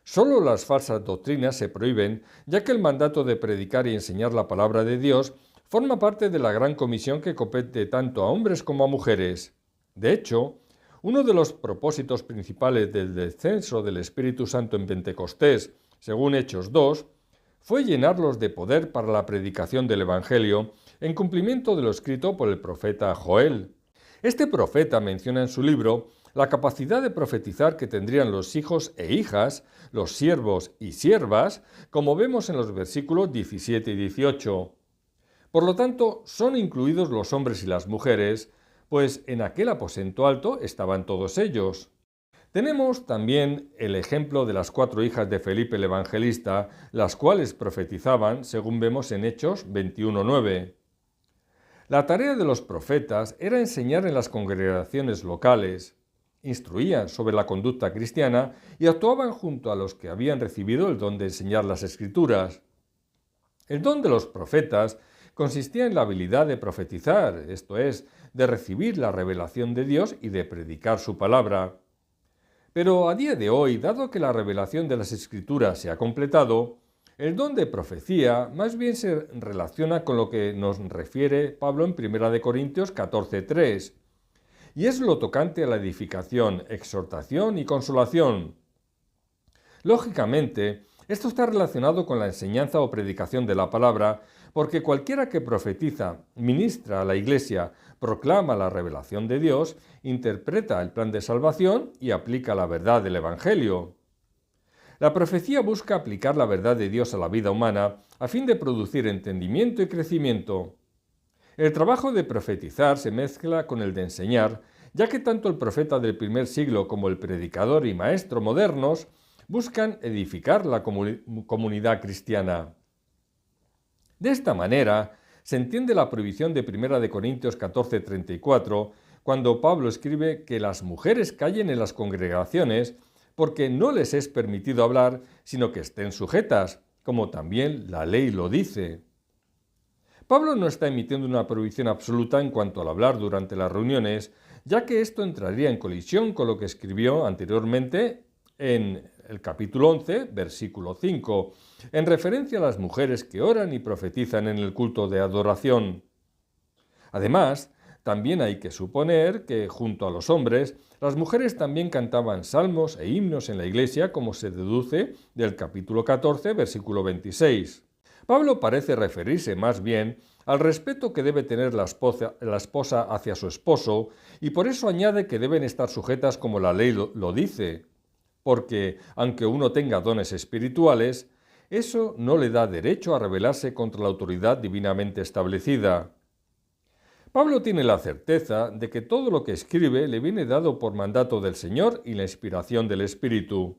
solo las falsas doctrinas se prohíben, ya que el mandato de predicar y enseñar la palabra de Dios forma parte de la gran comisión que compete tanto a hombres como a mujeres. De hecho, uno de los propósitos principales del descenso del Espíritu Santo en Pentecostés, según Hechos 2, fue llenarlos de poder para la predicación del Evangelio, en cumplimiento de lo escrito por el profeta Joel. Este profeta menciona en su libro la capacidad de profetizar que tendrían los hijos e hijas, los siervos y siervas, como vemos en los versículos 17 y 18. Por lo tanto, son incluidos los hombres y las mujeres, pues en aquel aposento alto estaban todos ellos. Tenemos también el ejemplo de las 4 hijas de Felipe el Evangelista, las cuales profetizaban, según vemos en Hechos 21:9. La tarea de los profetas era enseñar en las congregaciones locales, instruían sobre la conducta cristiana y actuaban junto a los que habían recibido el don de enseñar las Escrituras. El don de los profetas consistía en la habilidad de profetizar, esto es, de recibir la revelación de Dios y de predicar su palabra. Pero a día de hoy, dado que la revelación de las Escrituras se ha completado, el don de profecía más bien se relaciona con lo que nos refiere Pablo en 1 Corintios 14:3, y es lo tocante a la edificación, exhortación y consolación. Lógicamente, esto está relacionado con la enseñanza o predicación de la palabra, porque cualquiera que profetiza, ministra a la Iglesia, proclama la revelación de Dios, interpreta el plan de salvación y aplica la verdad del Evangelio. La profecía busca aplicar la verdad de Dios a la vida humana a fin de producir entendimiento y crecimiento. El trabajo de profetizar se mezcla con el de enseñar, ya que tanto el profeta del primer siglo como el predicador y maestro modernos buscan edificar la comunidad cristiana. De esta manera, se entiende la prohibición de 1 Corintios 14:34, cuando Pablo escribe que las mujeres callen en las congregaciones porque no les es permitido hablar, sino que estén sujetas, como también la ley lo dice. Pablo no está emitiendo una prohibición absoluta en cuanto al hablar durante las reuniones, ya que esto entraría en colisión con lo que escribió anteriormente en el capítulo 11, versículo 5, en referencia a las mujeres que oran y profetizan en el culto de adoración. Además, también hay que suponer que, junto a los hombres, las mujeres también cantaban salmos e himnos en la iglesia, como se deduce del capítulo 14, versículo 26. Pablo parece referirse más bien al respeto que debe tener la esposa hacia su esposo, y por eso añade que deben estar sujetas como la ley lo dice, porque, aunque uno tenga dones espirituales, eso no le da derecho a rebelarse contra la autoridad divinamente establecida. Pablo tiene la certeza de que todo lo que escribe le viene dado por mandato del Señor y la inspiración del Espíritu.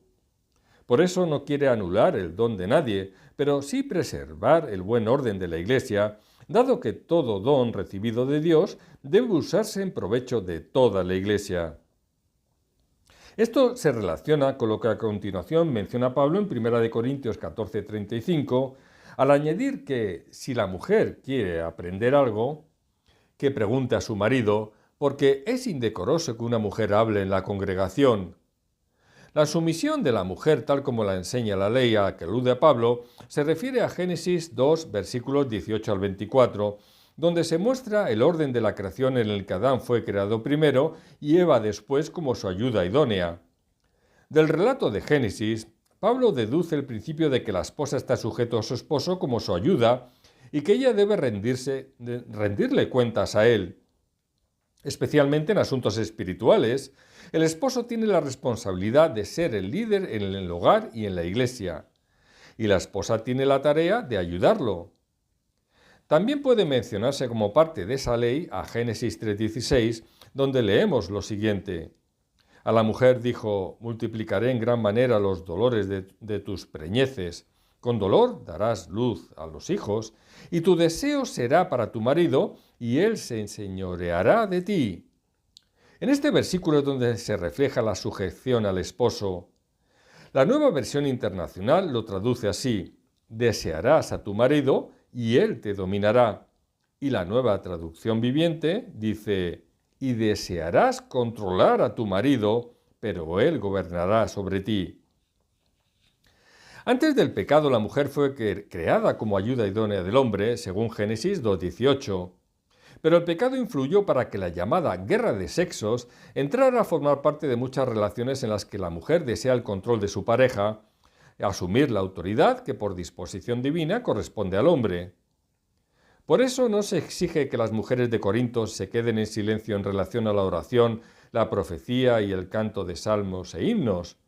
Por eso no quiere anular el don de nadie, pero sí preservar el buen orden de la Iglesia, dado que todo don recibido de Dios debe usarse en provecho de toda la Iglesia. Esto se relaciona con lo que a continuación menciona Pablo en 1 Corintios 14:35, al añadir que si la mujer quiere aprender algo, que pregunte a su marido, porque es indecoroso que una mujer hable en la congregación. La sumisión de la mujer, tal como la enseña la ley a que alude a Pablo, se refiere a Génesis 2, versículos 18 al 24, donde se muestra el orden de la creación en el que Adán fue creado primero y Eva después como su ayuda idónea. Del relato de Génesis, Pablo deduce el principio de que la esposa está sujeta a su esposo como su ayuda y que ella debe rendirle cuentas a él. Especialmente en asuntos espirituales, el esposo tiene la responsabilidad de ser el líder en el hogar y en la iglesia, y la esposa tiene la tarea de ayudarlo. También puede mencionarse como parte de esa ley a Génesis 3:16, donde leemos lo siguiente: A la mujer dijo: multiplicaré en gran manera los dolores de tus preñeces. Con dolor darás luz a los hijos, y tu deseo será para tu marido, y él se enseñoreará de ti. En este versículo es donde se refleja la sujeción al esposo. La Nueva Versión Internacional lo traduce así: desearás a tu marido y él te dominará. Y la Nueva Traducción Viviente dice: y desearás controlar a tu marido, pero él gobernará sobre ti. Antes del pecado, la mujer fue creada como ayuda idónea del hombre, según Génesis 2:18. Pero el pecado influyó para que la llamada guerra de sexos entrara a formar parte de muchas relaciones en las que la mujer desea el control de su pareja, asumir la autoridad que por disposición divina corresponde al hombre. Por eso no se exige que las mujeres de Corinto se queden en silencio en relación a la oración, la profecía y el canto de salmos e himnos.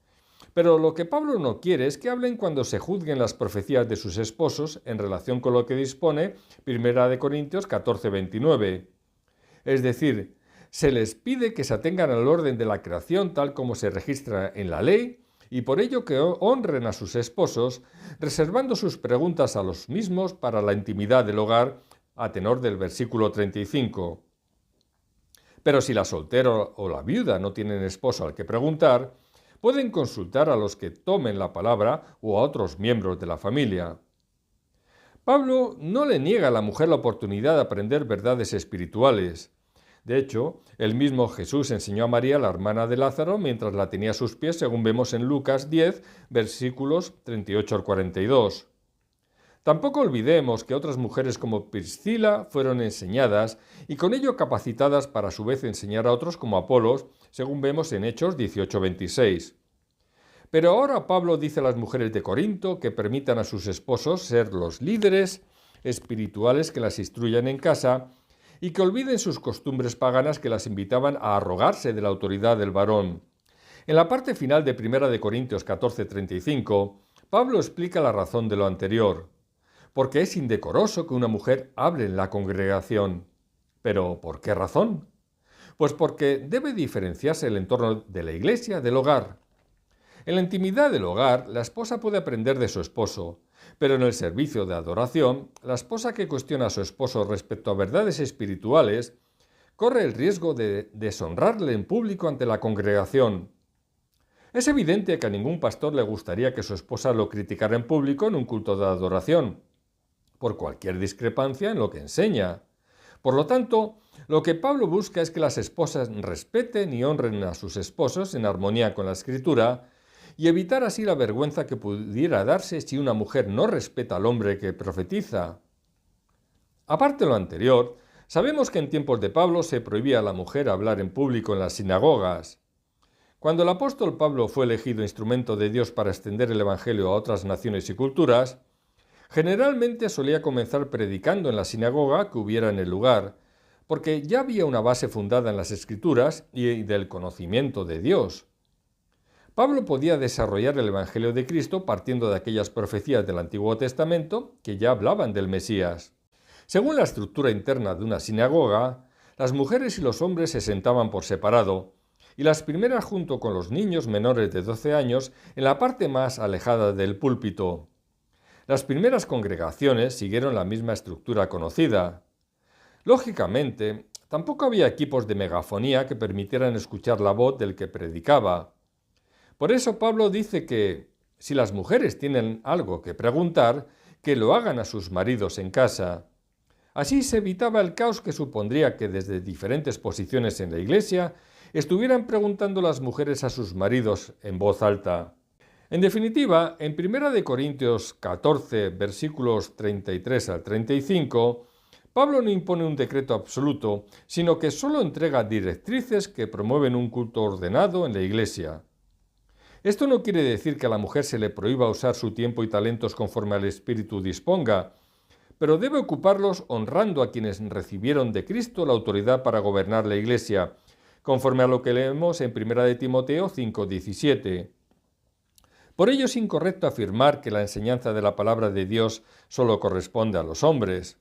Pero lo que Pablo no quiere es que hablen cuando se juzguen las profecías de sus esposos en relación con lo que dispone 1 Corintios 14:29. Es decir, se les pide que se atengan al orden de la creación tal como se registra en la ley, y por ello que honren a sus esposos, reservando sus preguntas a los mismos para la intimidad del hogar, a tenor del versículo 35. Pero si la soltera o la viuda no tienen esposo al que preguntar, pueden consultar a los que tomen la palabra o a otros miembros de la familia. Pablo no le niega a la mujer la oportunidad de aprender verdades espirituales. De hecho, el mismo Jesús enseñó a María, la hermana de Lázaro, mientras la tenía a sus pies, según vemos en Lucas 10, versículos 38 al 42. Tampoco olvidemos que otras mujeres como Priscila fueron enseñadas y con ello capacitadas para a su vez enseñar a otros como Apolos, según vemos en Hechos 18:26. Pero ahora Pablo dice a las mujeres de Corinto que permitan a sus esposos ser los líderes espirituales que las instruyan en casa y que olviden sus costumbres paganas que las invitaban a arrogarse de la autoridad del varón. En la parte final de 1 Corintios 14:35, Pablo explica la razón de lo anterior. Porque es indecoroso que una mujer hable en la congregación. ¿Pero por qué razón? Pues porque debe diferenciarse el entorno de la iglesia del hogar. En la intimidad del hogar, la esposa puede aprender de su esposo, pero en el servicio de adoración, la esposa que cuestiona a su esposo respecto a verdades espirituales corre el riesgo de deshonrarle en público ante la congregación. Es evidente que a ningún pastor le gustaría que su esposa lo criticara en público en un culto de adoración, por cualquier discrepancia en lo que enseña. Por lo tanto, lo que Pablo busca es que las esposas respeten y honren a sus esposos en armonía con la Escritura y evitar así la vergüenza que pudiera darse si una mujer no respeta al hombre que profetiza. Aparte de lo anterior, sabemos que en tiempos de Pablo se prohibía a la mujer hablar en público en las sinagogas. Cuando el apóstol Pablo fue elegido instrumento de Dios para extender el Evangelio a otras naciones y culturas, generalmente solía comenzar predicando en la sinagoga que hubiera en el lugar, porque ya había una base fundada en las Escrituras y del conocimiento de Dios. Pablo podía desarrollar el Evangelio de Cristo partiendo de aquellas profecías del Antiguo Testamento que ya hablaban del Mesías. Según la estructura interna de una sinagoga, las mujeres y los hombres se sentaban por separado, y las primeras junto con los niños menores de 12 años en la parte más alejada del púlpito. Las primeras congregaciones siguieron la misma estructura conocida. Lógicamente, tampoco había equipos de megafonía que permitieran escuchar la voz del que predicaba. Por eso Pablo dice que, si las mujeres tienen algo que preguntar, que lo hagan a sus maridos en casa. Así se evitaba el caos que supondría que desde diferentes posiciones en la iglesia estuvieran preguntando las mujeres a sus maridos en voz alta. En definitiva, en 1 Corintios 14, versículos 33 al 35, Pablo no impone un decreto absoluto, sino que solo entrega directrices que promueven un culto ordenado en la iglesia. Esto no quiere decir que a la mujer se le prohíba usar su tiempo y talentos conforme al Espíritu disponga, pero debe ocuparlos honrando a quienes recibieron de Cristo la autoridad para gobernar la iglesia, conforme a lo que leemos en 1 Timoteo 5:17. Por ello es incorrecto afirmar que la enseñanza de la palabra de Dios solo corresponde a los hombres.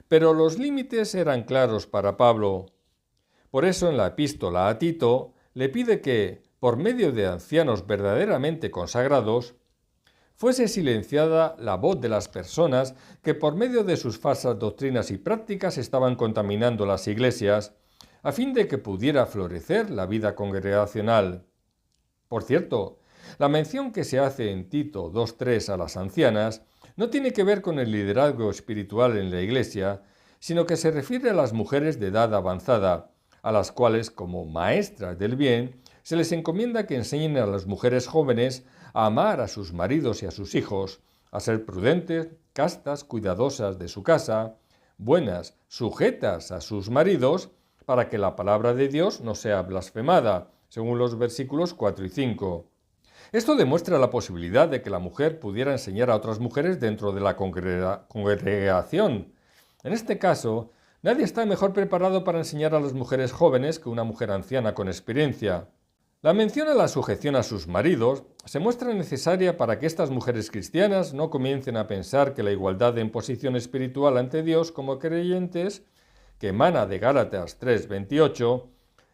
Pero los límites eran claros para Pablo. Por eso en la epístola a Tito le pide que, por medio de ancianos verdaderamente consagrados, fuese silenciada la voz de las personas que por medio de sus falsas doctrinas y prácticas estaban contaminando las iglesias, a fin de que pudiera florecer la vida congregacional. Por cierto, la mención que se hace en Tito 2:3 a las ancianas no tiene que ver con el liderazgo espiritual en la iglesia, sino que se refiere a las mujeres de edad avanzada, a las cuales, como maestras del bien, se les encomienda que enseñen a las mujeres jóvenes a amar a sus maridos y a sus hijos, a ser prudentes, castas, cuidadosas de su casa, buenas, sujetas a sus maridos, para que la palabra de Dios no sea blasfemada, según los versículos 4 y 5. Esto demuestra la posibilidad de que la mujer pudiera enseñar a otras mujeres dentro de la congregación. En este caso, nadie está mejor preparado para enseñar a las mujeres jóvenes que una mujer anciana con experiencia. La mención a la sujeción a sus maridos se muestra necesaria para que estas mujeres cristianas no comiencen a pensar que la igualdad en posición espiritual ante Dios como creyentes, que emana de Gálatas 3:28,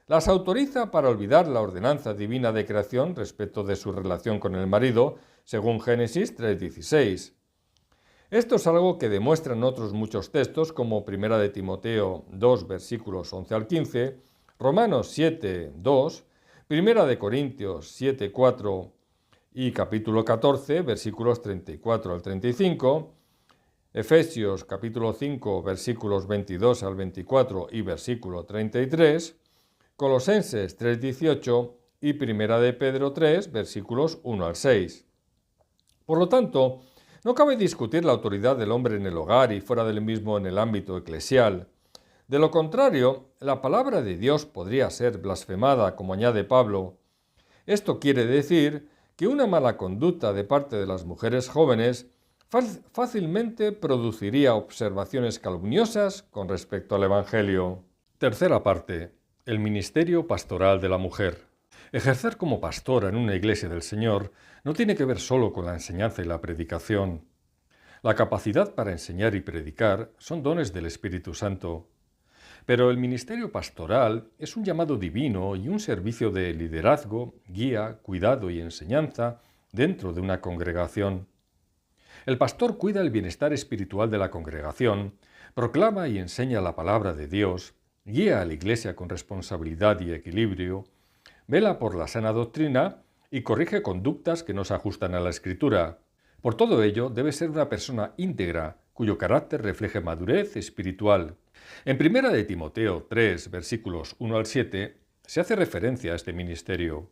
las autoriza para olvidar la ordenanza divina de creación respecto de su relación con el marido, según Génesis 3:16. Esto es algo que demuestran otros muchos textos, como 1 de Timoteo 2, versículos 11 al 15, Romanos 7:2, 1 de Corintios 7:4 y capítulo 14, versículos 34 al 35, Efesios capítulo 5, versículos 22 al 24 y versículo 33, Colosenses 3:18 y 1 de Pedro 3, versículos 1 al 6. Por lo tanto, no cabe discutir la autoridad del hombre en el hogar y fuera del mismo en el ámbito eclesial. De lo contrario, la palabra de Dios podría ser blasfemada, como añade Pablo. Esto quiere decir que una mala conducta de parte de las mujeres jóvenes fácilmente produciría observaciones calumniosas con respecto al Evangelio. Tercera parte. El ministerio pastoral de la mujer. Ejercer como pastora en una iglesia del Señor no tiene que ver solo con la enseñanza y la predicación. La capacidad para enseñar y predicar son dones del Espíritu Santo. Pero el ministerio pastoral es un llamado divino y un servicio de liderazgo, guía, cuidado y enseñanza dentro de una congregación. El pastor cuida el bienestar espiritual de la congregación, proclama y enseña la palabra de Dios, guía a la iglesia con responsabilidad y equilibrio, vela por la sana doctrina y corrige conductas que no se ajustan a la Escritura. Por todo ello, debe ser una persona íntegra, cuyo carácter refleje madurez espiritual. En 1 de Timoteo 3, versículos 1 al 7, se hace referencia a este ministerio.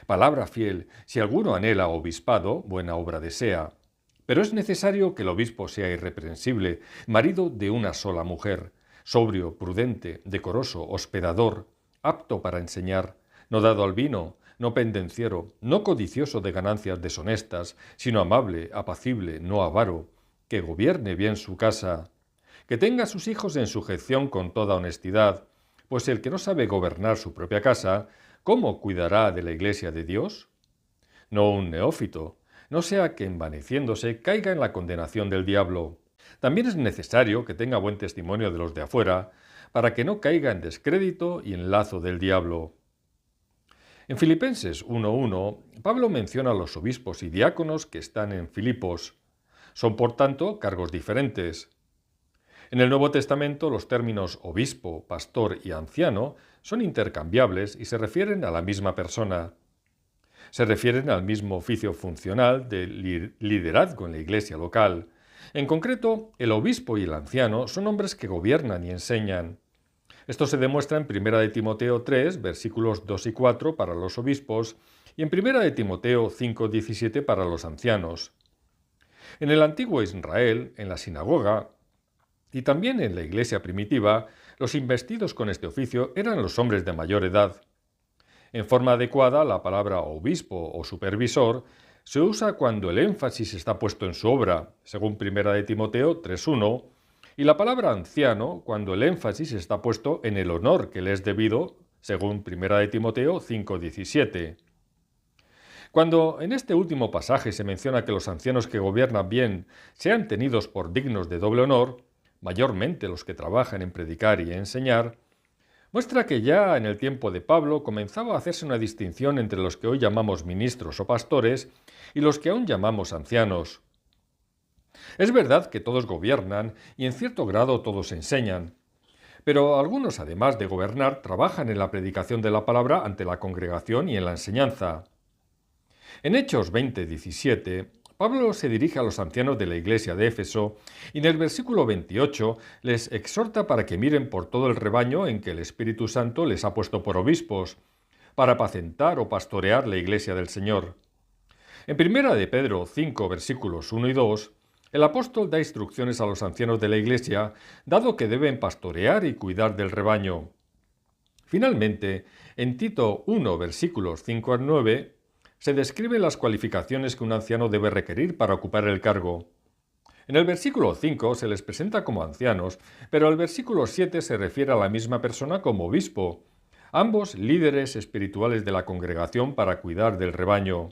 Palabra fiel, si alguno anhela obispado, buena obra desea. Pero es necesario que el obispo sea irreprensible, marido de una sola mujer, sobrio, prudente, decoroso, hospedador, apto para enseñar, no dado al vino, no pendenciero, no codicioso de ganancias deshonestas, sino amable, apacible, no avaro, que gobierne bien su casa, que tenga a sus hijos en sujeción con toda honestidad, pues el que no sabe gobernar su propia casa, ¿cómo cuidará de la iglesia de Dios? No un neófito, no sea que envaneciéndose caiga en la condenación del diablo. También es necesario que tenga buen testimonio de los de afuera, para que no caiga en descrédito y en lazo del diablo. En Filipenses 1:1, Pablo menciona a los obispos y diáconos que están en Filipos. Son, por tanto, cargos diferentes. En el Nuevo Testamento, los términos obispo, pastor y anciano son intercambiables y se refieren a la misma persona. Se refieren al mismo oficio funcional de liderazgo en la iglesia local. En concreto, el obispo y el anciano son hombres que gobiernan y enseñan. Esto se demuestra en 1 de Timoteo 3, versículos 2 y 4 para los obispos y en 1 de Timoteo 5:17 para los ancianos. En el antiguo Israel, en la sinagoga y también en la iglesia primitiva, los investidos con este oficio eran los hombres de mayor edad. En forma adecuada, la palabra obispo o supervisor se usa cuando el énfasis está puesto en su obra, según 1 de Timoteo 3:1, y la palabra anciano cuando el énfasis está puesto en el honor que le es debido, según 1 de Timoteo 5:17. Cuando en este último pasaje se menciona que los ancianos que gobiernan bien sean tenidos por dignos de doble honor, mayormente los que trabajan en predicar y enseñar, muestra que ya en el tiempo de Pablo comenzaba a hacerse una distinción entre los que hoy llamamos ministros o pastores y los que aún llamamos ancianos. Es verdad que todos gobiernan y en cierto grado todos enseñan, pero algunos, además de gobernar, trabajan en la predicación de la palabra ante la congregación y en la enseñanza. En Hechos 20:17, Pablo se dirige a los ancianos de la iglesia de Éfeso y en el versículo 28 les exhorta para que miren por todo el rebaño en que el Espíritu Santo les ha puesto por obispos, para apacentar o pastorear la iglesia del Señor. En 1 de Pedro 5, versículos 1 y 2, el apóstol da instrucciones a los ancianos de la iglesia, dado que deben pastorear y cuidar del rebaño. Finalmente, en Tito 1, versículos 5 al 9, se describen las cualificaciones que un anciano debe requerir para ocupar el cargo. En el versículo 5 se les presenta como ancianos, pero el versículo 7 se refiere a la misma persona como obispo, ambos líderes espirituales de la congregación para cuidar del rebaño.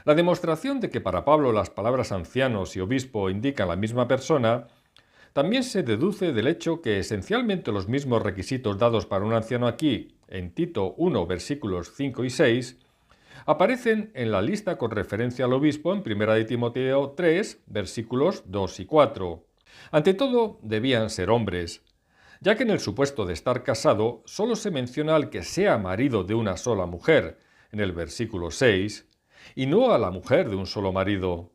La demostración de que para Pablo las palabras ancianos y obispo indican la misma persona también se deduce del hecho que esencialmente los mismos requisitos dados para un anciano aquí, en Tito 1, versículos 5 y 6, aparecen en la lista con referencia al obispo en 1 de Timoteo 3, versículos 2 y 4. Ante todo, debían ser hombres, ya que en el supuesto de estar casado solo se menciona al que sea marido de una sola mujer, en el versículo 6, y no a la mujer de un solo marido.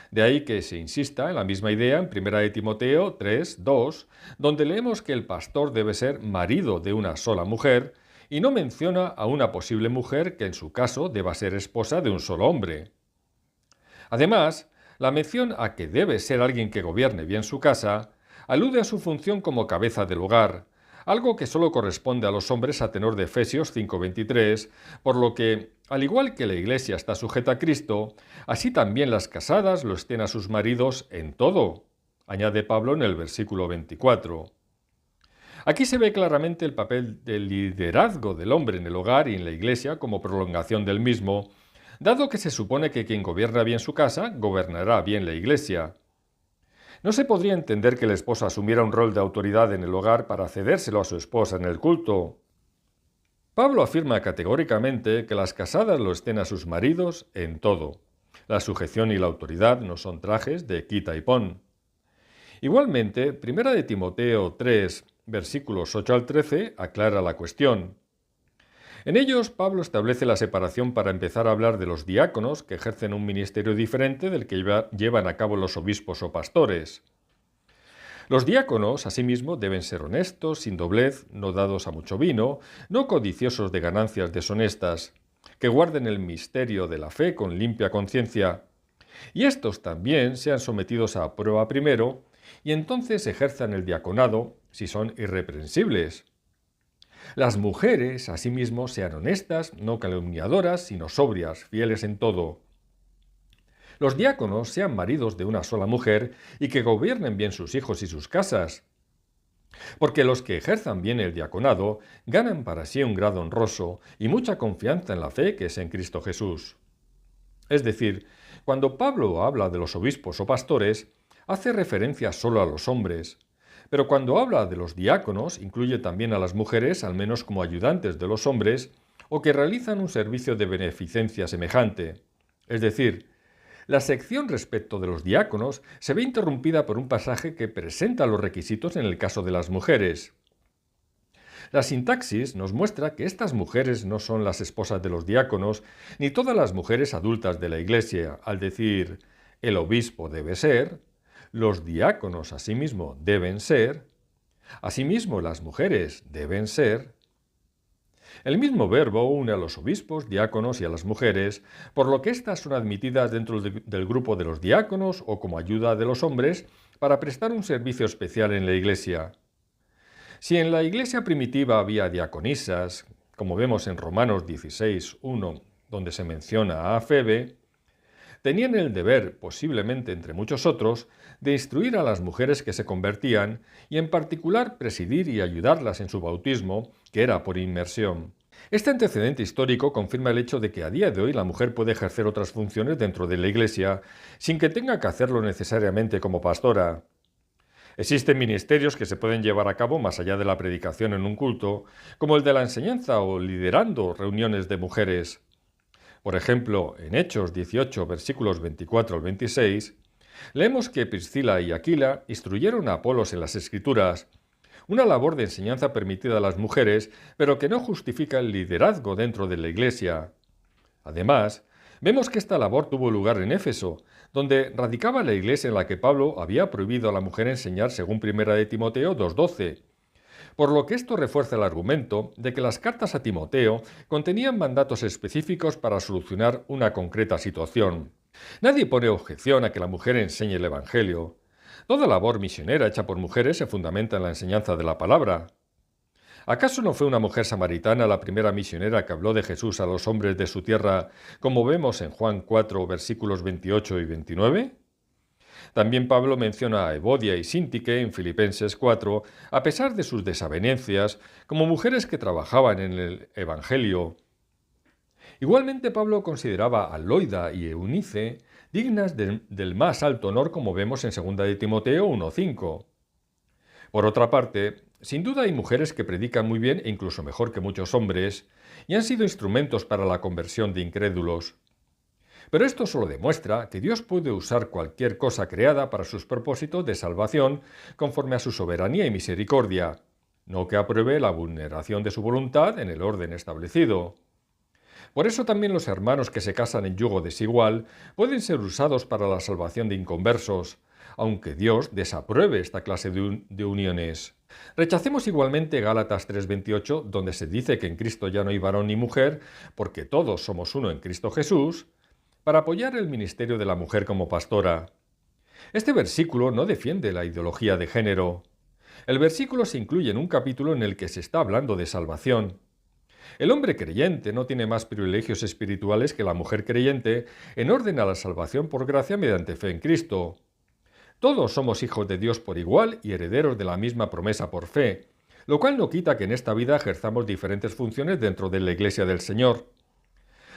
De ahí que se insista en la misma idea en 1 de Timoteo 3, 2, donde leemos que el pastor debe ser marido de una sola mujer, y no menciona a una posible mujer que en su caso deba ser esposa de un solo hombre. Además, la mención a que debe ser alguien que gobierne bien su casa alude a su función como cabeza del hogar, algo que solo corresponde a los hombres a tenor de Efesios 5:23, por lo que, al igual que la Iglesia está sujeta a Cristo, así también las casadas lo estén a sus maridos en todo, añade Pablo en el versículo 24. Aquí se ve claramente el papel del liderazgo del hombre en el hogar y en la Iglesia como prolongación del mismo, dado que se supone que quien gobierna bien su casa, gobernará bien la Iglesia. No se podría entender que el esposo asumiera un rol de autoridad en el hogar para cedérselo a su esposa en el culto. Pablo afirma categóricamente que las casadas lo estén a sus maridos en todo. La sujeción y la autoridad no son trajes de quita y pon. Igualmente, 1 de Timoteo 3, versículos 8 al 13, aclara la cuestión. En ellos, Pablo establece la separación para empezar a hablar de los diáconos que ejercen un ministerio diferente del que llevan a cabo los obispos o pastores. Los diáconos, asimismo, deben ser honestos, sin doblez, no dados a mucho vino, no codiciosos de ganancias deshonestas, que guarden el misterio de la fe con limpia conciencia, y estos también sean sometidos a prueba primero, y entonces ejerzan el diaconado si son irreprensibles. Las mujeres, asimismo, sean honestas, no calumniadoras, sino sobrias, fieles en todo. Los diáconos sean maridos de una sola mujer y que gobiernen bien sus hijos y sus casas. Porque los que ejerzan bien el diaconado ganan para sí un grado honroso y mucha confianza en la fe que es en Cristo Jesús. Es decir, cuando Pablo habla de los obispos o pastores, hace referencia solo a los hombres, pero cuando habla de los diáconos, incluye también a las mujeres, al menos como ayudantes de los hombres, o que realizan un servicio de beneficencia semejante. Es decir, la sección respecto de los diáconos se ve interrumpida por un pasaje que presenta los requisitos en el caso de las mujeres. La sintaxis nos muestra que estas mujeres no son las esposas de los diáconos, ni todas las mujeres adultas de la Iglesia, al decir, el obispo debe ser, los diáconos asimismo deben ser, asimismo las mujeres deben ser. El mismo verbo une a los obispos, diáconos y a las mujeres, por lo que éstas son admitidas dentro del grupo de los diáconos o como ayuda de los hombres para prestar un servicio especial en la Iglesia. Si en la Iglesia primitiva había diaconisas, como vemos en Romanos 16:1, donde se menciona a Febe, tenían el deber, posiblemente entre muchos otros, de instruir a las mujeres que se convertían y en particular presidir y ayudarlas en su bautismo, que era por inmersión. Este antecedente histórico confirma el hecho de que a día de hoy la mujer puede ejercer otras funciones dentro de la Iglesia sin que tenga que hacerlo necesariamente como pastora. Existen ministerios que se pueden llevar a cabo más allá de la predicación en un culto, como el de la enseñanza o liderando reuniones de mujeres. Por ejemplo, en Hechos 18, versículos 24 al 26, leemos que Priscila y Aquila instruyeron a Apolos en las Escrituras, una labor de enseñanza permitida a las mujeres, pero que no justifica el liderazgo dentro de la Iglesia. Además, vemos que esta labor tuvo lugar en Éfeso, donde radicaba la iglesia en la que Pablo había prohibido a la mujer enseñar según 1 de Timoteo 2:12. Por lo que esto refuerza el argumento de que las cartas a Timoteo contenían mandatos específicos para solucionar una concreta situación. Nadie pone objeción a que la mujer enseñe el Evangelio. Toda labor misionera hecha por mujeres se fundamenta en la enseñanza de la palabra. ¿Acaso no fue una mujer samaritana la primera misionera que habló de Jesús a los hombres de su tierra, como vemos en Juan 4, versículos 28 y 29? También Pablo menciona a Evodia y Síntique en Filipenses 4, a pesar de sus desavenencias, como mujeres que trabajaban en el Evangelio. Igualmente Pablo consideraba a Loida y Eunice dignas del más alto honor, como vemos en 2 de Timoteo 1:5. Por otra parte, sin duda hay mujeres que predican muy bien e incluso mejor que muchos hombres, y han sido instrumentos para la conversión de incrédulos. Pero esto solo demuestra que Dios puede usar cualquier cosa creada para sus propósitos de salvación conforme a su soberanía y misericordia, no que apruebe la vulneración de su voluntad en el orden establecido. Por eso también los hermanos que se casan en yugo desigual pueden ser usados para la salvación de inconversos, aunque Dios desapruebe esta clase de uniones. Rechacemos igualmente Gálatas 3:28, donde se dice que en Cristo ya no hay varón ni mujer, porque todos somos uno en Cristo Jesús, para apoyar el ministerio de la mujer como pastora. Este versículo no defiende la ideología de género. El versículo se incluye en un capítulo en el que se está hablando de salvación. El hombre creyente no tiene más privilegios espirituales que la mujer creyente en orden a la salvación por gracia mediante fe en Cristo. Todos somos hijos de Dios por igual y herederos de la misma promesa por fe, lo cual no quita que en esta vida ejerzamos diferentes funciones dentro de la Iglesia del Señor.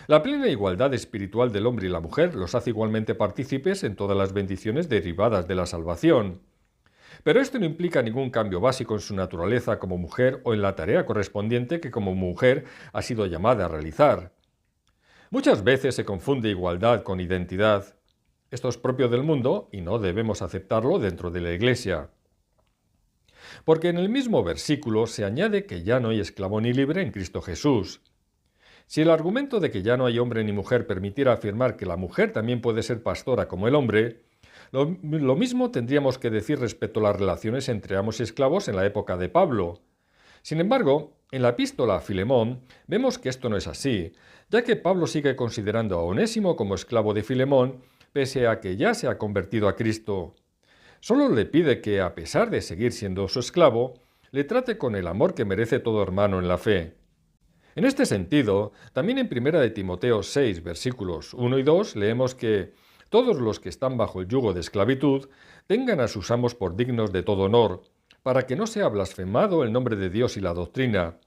La plena igualdad espiritual del hombre y la mujer los hace igualmente partícipes en todas las bendiciones derivadas de la salvación. Pero esto no implica ningún cambio básico en su naturaleza como mujer o en la tarea correspondiente que como mujer ha sido llamada a realizar. Muchas veces se confunde igualdad con identidad. Esto es propio del mundo y no debemos aceptarlo dentro de la Iglesia. Porque en el mismo versículo se añade que ya no hay esclavo ni libre en Cristo Jesús. Si el argumento de que ya no hay hombre ni mujer permitiera afirmar que la mujer también puede ser pastora como el hombre, lo mismo tendríamos que decir respecto a las relaciones entre amos y esclavos en la época de Pablo. Sin embargo, en la epístola a Filemón vemos que esto no es así, ya que Pablo sigue considerando a Onésimo como esclavo de Filemón, pese a que ya se ha convertido a Cristo. Solo le pide que, a pesar de seguir siendo su esclavo, le trate con el amor que merece todo hermano en la fe. En este sentido, también en 1 de Timoteo 6, versículos 1 y 2, leemos que todos los que están bajo el yugo de esclavitud tengan a sus amos por dignos de todo honor, para que no sea blasfemado el nombre de Dios y la doctrina.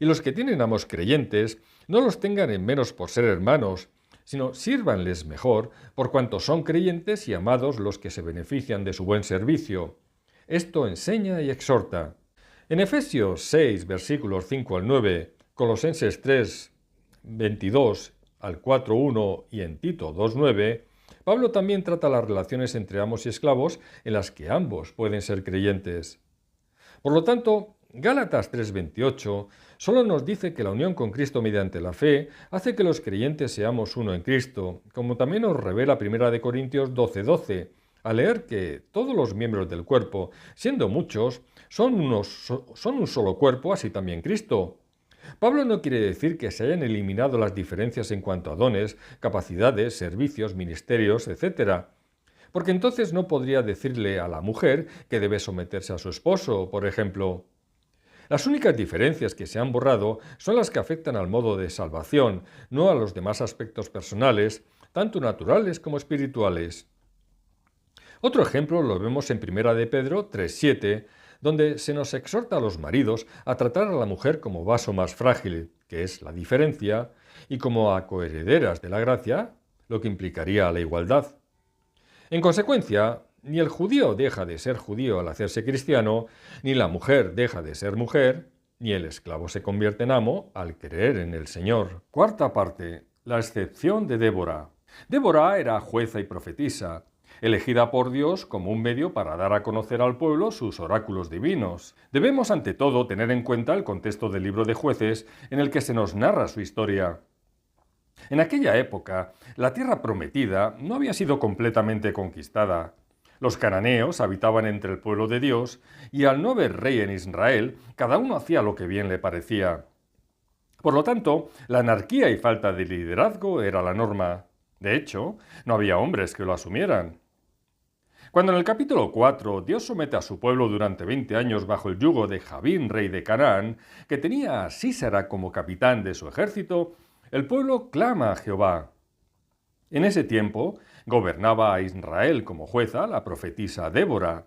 Y los que tienen amos creyentes no los tengan en menos por ser hermanos, sino sírvanles mejor por cuanto son creyentes y amados los que se benefician de su buen servicio. Esto enseña y exhorta. En Efesios 6, versículos 5 al 9, Colosenses 3, 22 al 4:1 y en Tito 2:9, Pablo también trata las relaciones entre amos y esclavos en las que ambos pueden ser creyentes. Por lo tanto, Gálatas 3:28 solo nos dice que la unión con Cristo mediante la fe hace que los creyentes seamos uno en Cristo, como también nos revela 1 de Corintios 12:12, al leer que todos los miembros del cuerpo, siendo muchos, son un solo cuerpo, así también Cristo. Pablo no quiere decir que se hayan eliminado las diferencias en cuanto a dones, capacidades, servicios, ministerios, etc., porque entonces no podría decirle a la mujer que debe someterse a su esposo, por ejemplo. Las únicas diferencias que se han borrado son las que afectan al modo de salvación, no a los demás aspectos personales, tanto naturales como espirituales. Otro ejemplo lo vemos en 1 de Pedro 3:7, donde se nos exhorta a los maridos a tratar a la mujer como vaso más frágil, que es la diferencia, y como a coherederas de la gracia, lo que implicaría la igualdad. En consecuencia, ni el judío deja de ser judío al hacerse cristiano, ni la mujer deja de ser mujer, ni el esclavo se convierte en amo al creer en el Señor. Cuarta parte, la excepción de Débora. Débora era jueza y profetisa, elegida por Dios como un medio para dar a conocer al pueblo sus oráculos divinos. Debemos ante todo tener en cuenta el contexto del libro de Jueces en el que se nos narra su historia. En aquella época, la tierra prometida no había sido completamente conquistada. Los cananeos habitaban entre el pueblo de Dios y al no haber rey en Israel, cada uno hacía lo que bien le parecía. Por lo tanto, la anarquía y falta de liderazgo era la norma. De hecho, no había hombres que lo asumieran. Cuando en el capítulo 4 Dios somete a su pueblo durante 20 años bajo el yugo de Jabín, rey de Canaán, que tenía a Sísara como capitán de su ejército, el pueblo clama a Jehová. En ese tiempo gobernaba a Israel como jueza la profetisa Débora.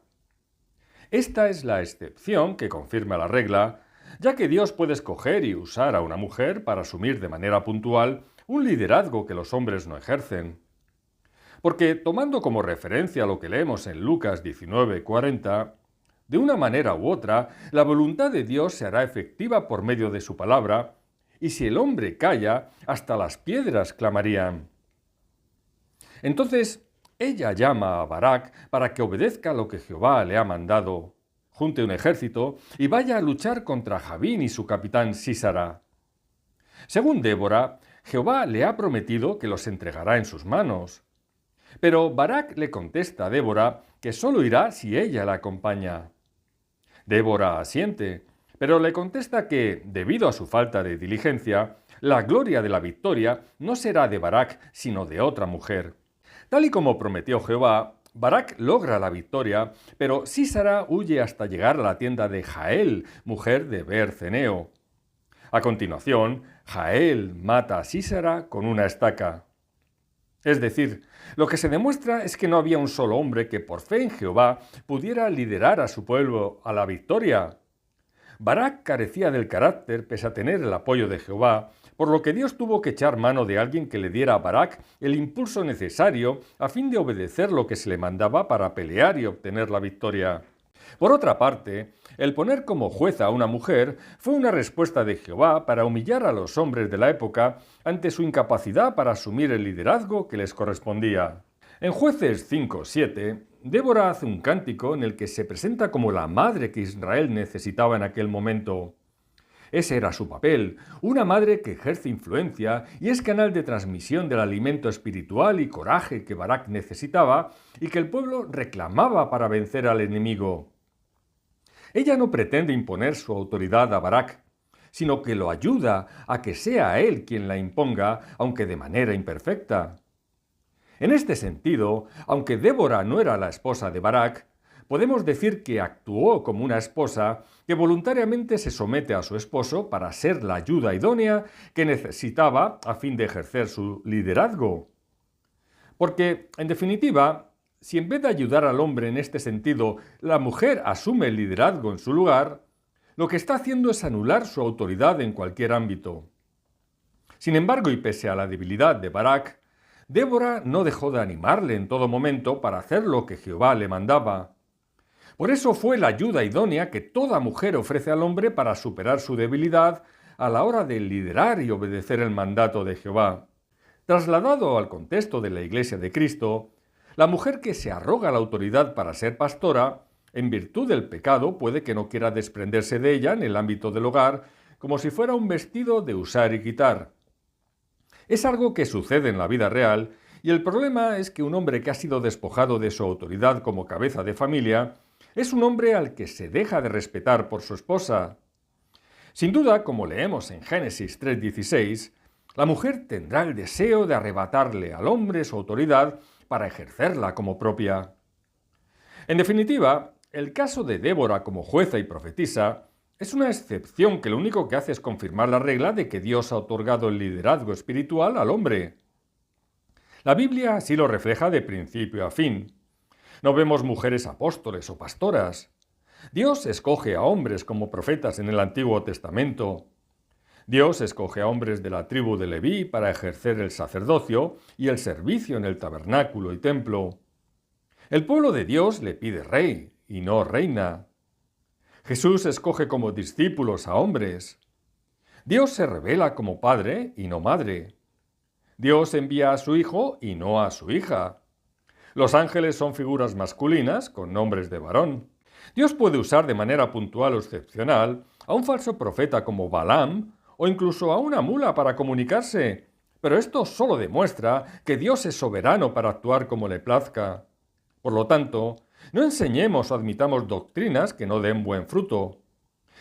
Esta es la excepción que confirma la regla, ya que Dios puede escoger y usar a una mujer para asumir de manera puntual un liderazgo que los hombres no ejercen. Porque, tomando como referencia lo que leemos en Lucas 19:40, de una manera u otra, la voluntad de Dios se hará efectiva por medio de su palabra, y si el hombre calla, hasta las piedras clamarían. Entonces, ella llama a Barak para que obedezca lo que Jehová le ha mandado, junte un ejército y vaya a luchar contra Jabín y su capitán Sísara. Según Débora, Jehová le ha prometido que los entregará en sus manos. Pero Barak le contesta a Débora que solo irá si ella la acompaña. Débora asiente, pero le contesta que, debido a su falta de diligencia, la gloria de la victoria no será de Barak, sino de otra mujer. Tal y como prometió Jehová, Barak logra la victoria, pero Sísara huye hasta llegar a la tienda de Jael, mujer de Beer-ceneo. A continuación, Jael mata a Sísara con una estaca. Es decir, lo que se demuestra es que no había un solo hombre que por fe en Jehová pudiera liderar a su pueblo a la victoria. Barak carecía del carácter pese a tener el apoyo de Jehová, por lo que Dios tuvo que echar mano de alguien que le diera a Barak el impulso necesario a fin de obedecer lo que se le mandaba para pelear y obtener la victoria. Por otra parte, el poner como jueza a una mujer fue una respuesta de Jehová para humillar a los hombres de la época ante su incapacidad para asumir el liderazgo que les correspondía. En Jueces 5:7, Débora hace un cántico en el que se presenta como la madre que Israel necesitaba en aquel momento. Ese era su papel, una madre que ejerce influencia y es canal de transmisión del alimento espiritual y coraje que Barak necesitaba y que el pueblo reclamaba para vencer al enemigo. Ella no pretende imponer su autoridad a Barak, sino que lo ayuda a que sea él quien la imponga, aunque de manera imperfecta. En este sentido, aunque Débora no era la esposa de Barak, podemos decir que actuó como una esposa que voluntariamente se somete a su esposo para ser la ayuda idónea que necesitaba a fin de ejercer su liderazgo. Porque, en definitiva, si en vez de ayudar al hombre en este sentido, la mujer asume el liderazgo en su lugar, lo que está haciendo es anular su autoridad en cualquier ámbito. Sin embargo, y pese a la debilidad de Barak, Débora no dejó de animarle en todo momento para hacer lo que Jehová le mandaba. Por eso fue la ayuda idónea que toda mujer ofrece al hombre para superar su debilidad a la hora de liderar y obedecer el mandato de Jehová. Trasladado al contexto de la Iglesia de Cristo, la mujer que se arroga la autoridad para ser pastora, en virtud del pecado, puede que no quiera desprenderse de ella en el ámbito del hogar, como si fuera un vestido de usar y quitar. Es algo que sucede en la vida real, y el problema es que un hombre que ha sido despojado de su autoridad como cabeza de familia es un hombre al que se deja de respetar por su esposa. Sin duda, como leemos en Génesis 3:16, la mujer tendrá el deseo de arrebatarle al hombre su autoridad para ejercerla como propia. En definitiva, el caso de Débora como jueza y profetisa es una excepción que lo único que hace es confirmar la regla de que Dios ha otorgado el liderazgo espiritual al hombre. La Biblia así lo refleja de principio a fin. No vemos mujeres apóstoles o pastoras. Dios escoge a hombres como profetas en el Antiguo Testamento. Dios escoge a hombres de la tribu de Leví para ejercer el sacerdocio y el servicio en el tabernáculo y templo. El pueblo de Dios le pide rey y no reina. Jesús escoge como discípulos a hombres. Dios se revela como padre y no madre. Dios envía a su hijo y no a su hija. Los ángeles son figuras masculinas con nombres de varón. Dios puede usar de manera puntual o excepcional a un falso profeta como Balaam o incluso a una mula para comunicarse, pero esto solo demuestra que Dios es soberano para actuar como le plazca. Por lo tanto, no enseñemos o admitamos doctrinas que no den buen fruto.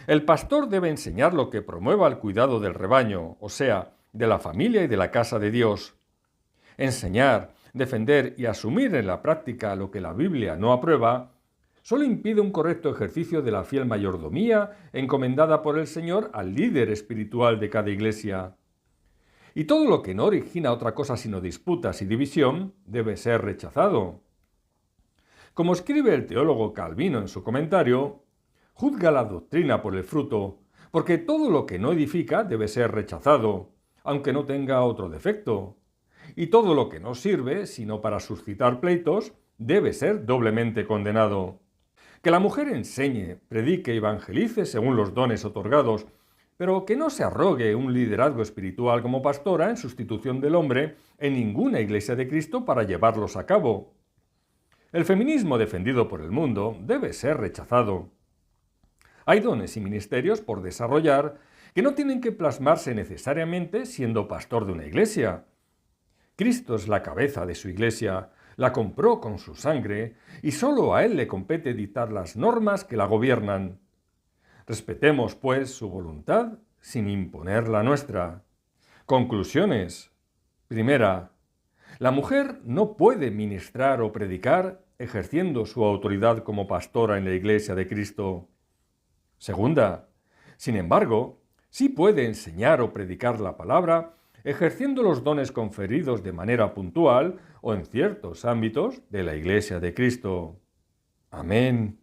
El pastor debe enseñar lo que promueva el cuidado del rebaño, o sea, de la familia y de la casa de Dios. Enseñar, defender y asumir en la práctica lo que la Biblia no aprueba solo impide un correcto ejercicio de la fiel mayordomía encomendada por el Señor al líder espiritual de cada iglesia. Y todo lo que no origina otra cosa sino disputas y división debe ser rechazado. Como escribe el teólogo Calvino en su comentario, juzga la doctrina por el fruto, porque todo lo que no edifica debe ser rechazado, aunque no tenga otro defecto. Y todo lo que no sirve, sino para suscitar pleitos, debe ser doblemente condenado. Que la mujer enseñe, predique y evangelice según los dones otorgados, pero que no se arrogue un liderazgo espiritual como pastora en sustitución del hombre en ninguna iglesia de Cristo para llevarlos a cabo. El feminismo defendido por el mundo debe ser rechazado. Hay dones y ministerios por desarrollar que no tienen que plasmarse necesariamente siendo pastor de una iglesia. Cristo es la cabeza de su iglesia, la compró con su sangre y solo a Él le compete dictar las normas que la gobiernan. Respetemos, pues, su voluntad sin imponer la nuestra. Conclusiones. Primera, la mujer no puede ministrar o predicar ejerciendo su autoridad como pastora en la Iglesia de Cristo. Segunda, sin embargo, sí puede enseñar o predicar la palabra ejerciendo los dones conferidos de manera puntual o en ciertos ámbitos de la Iglesia de Cristo. Amén.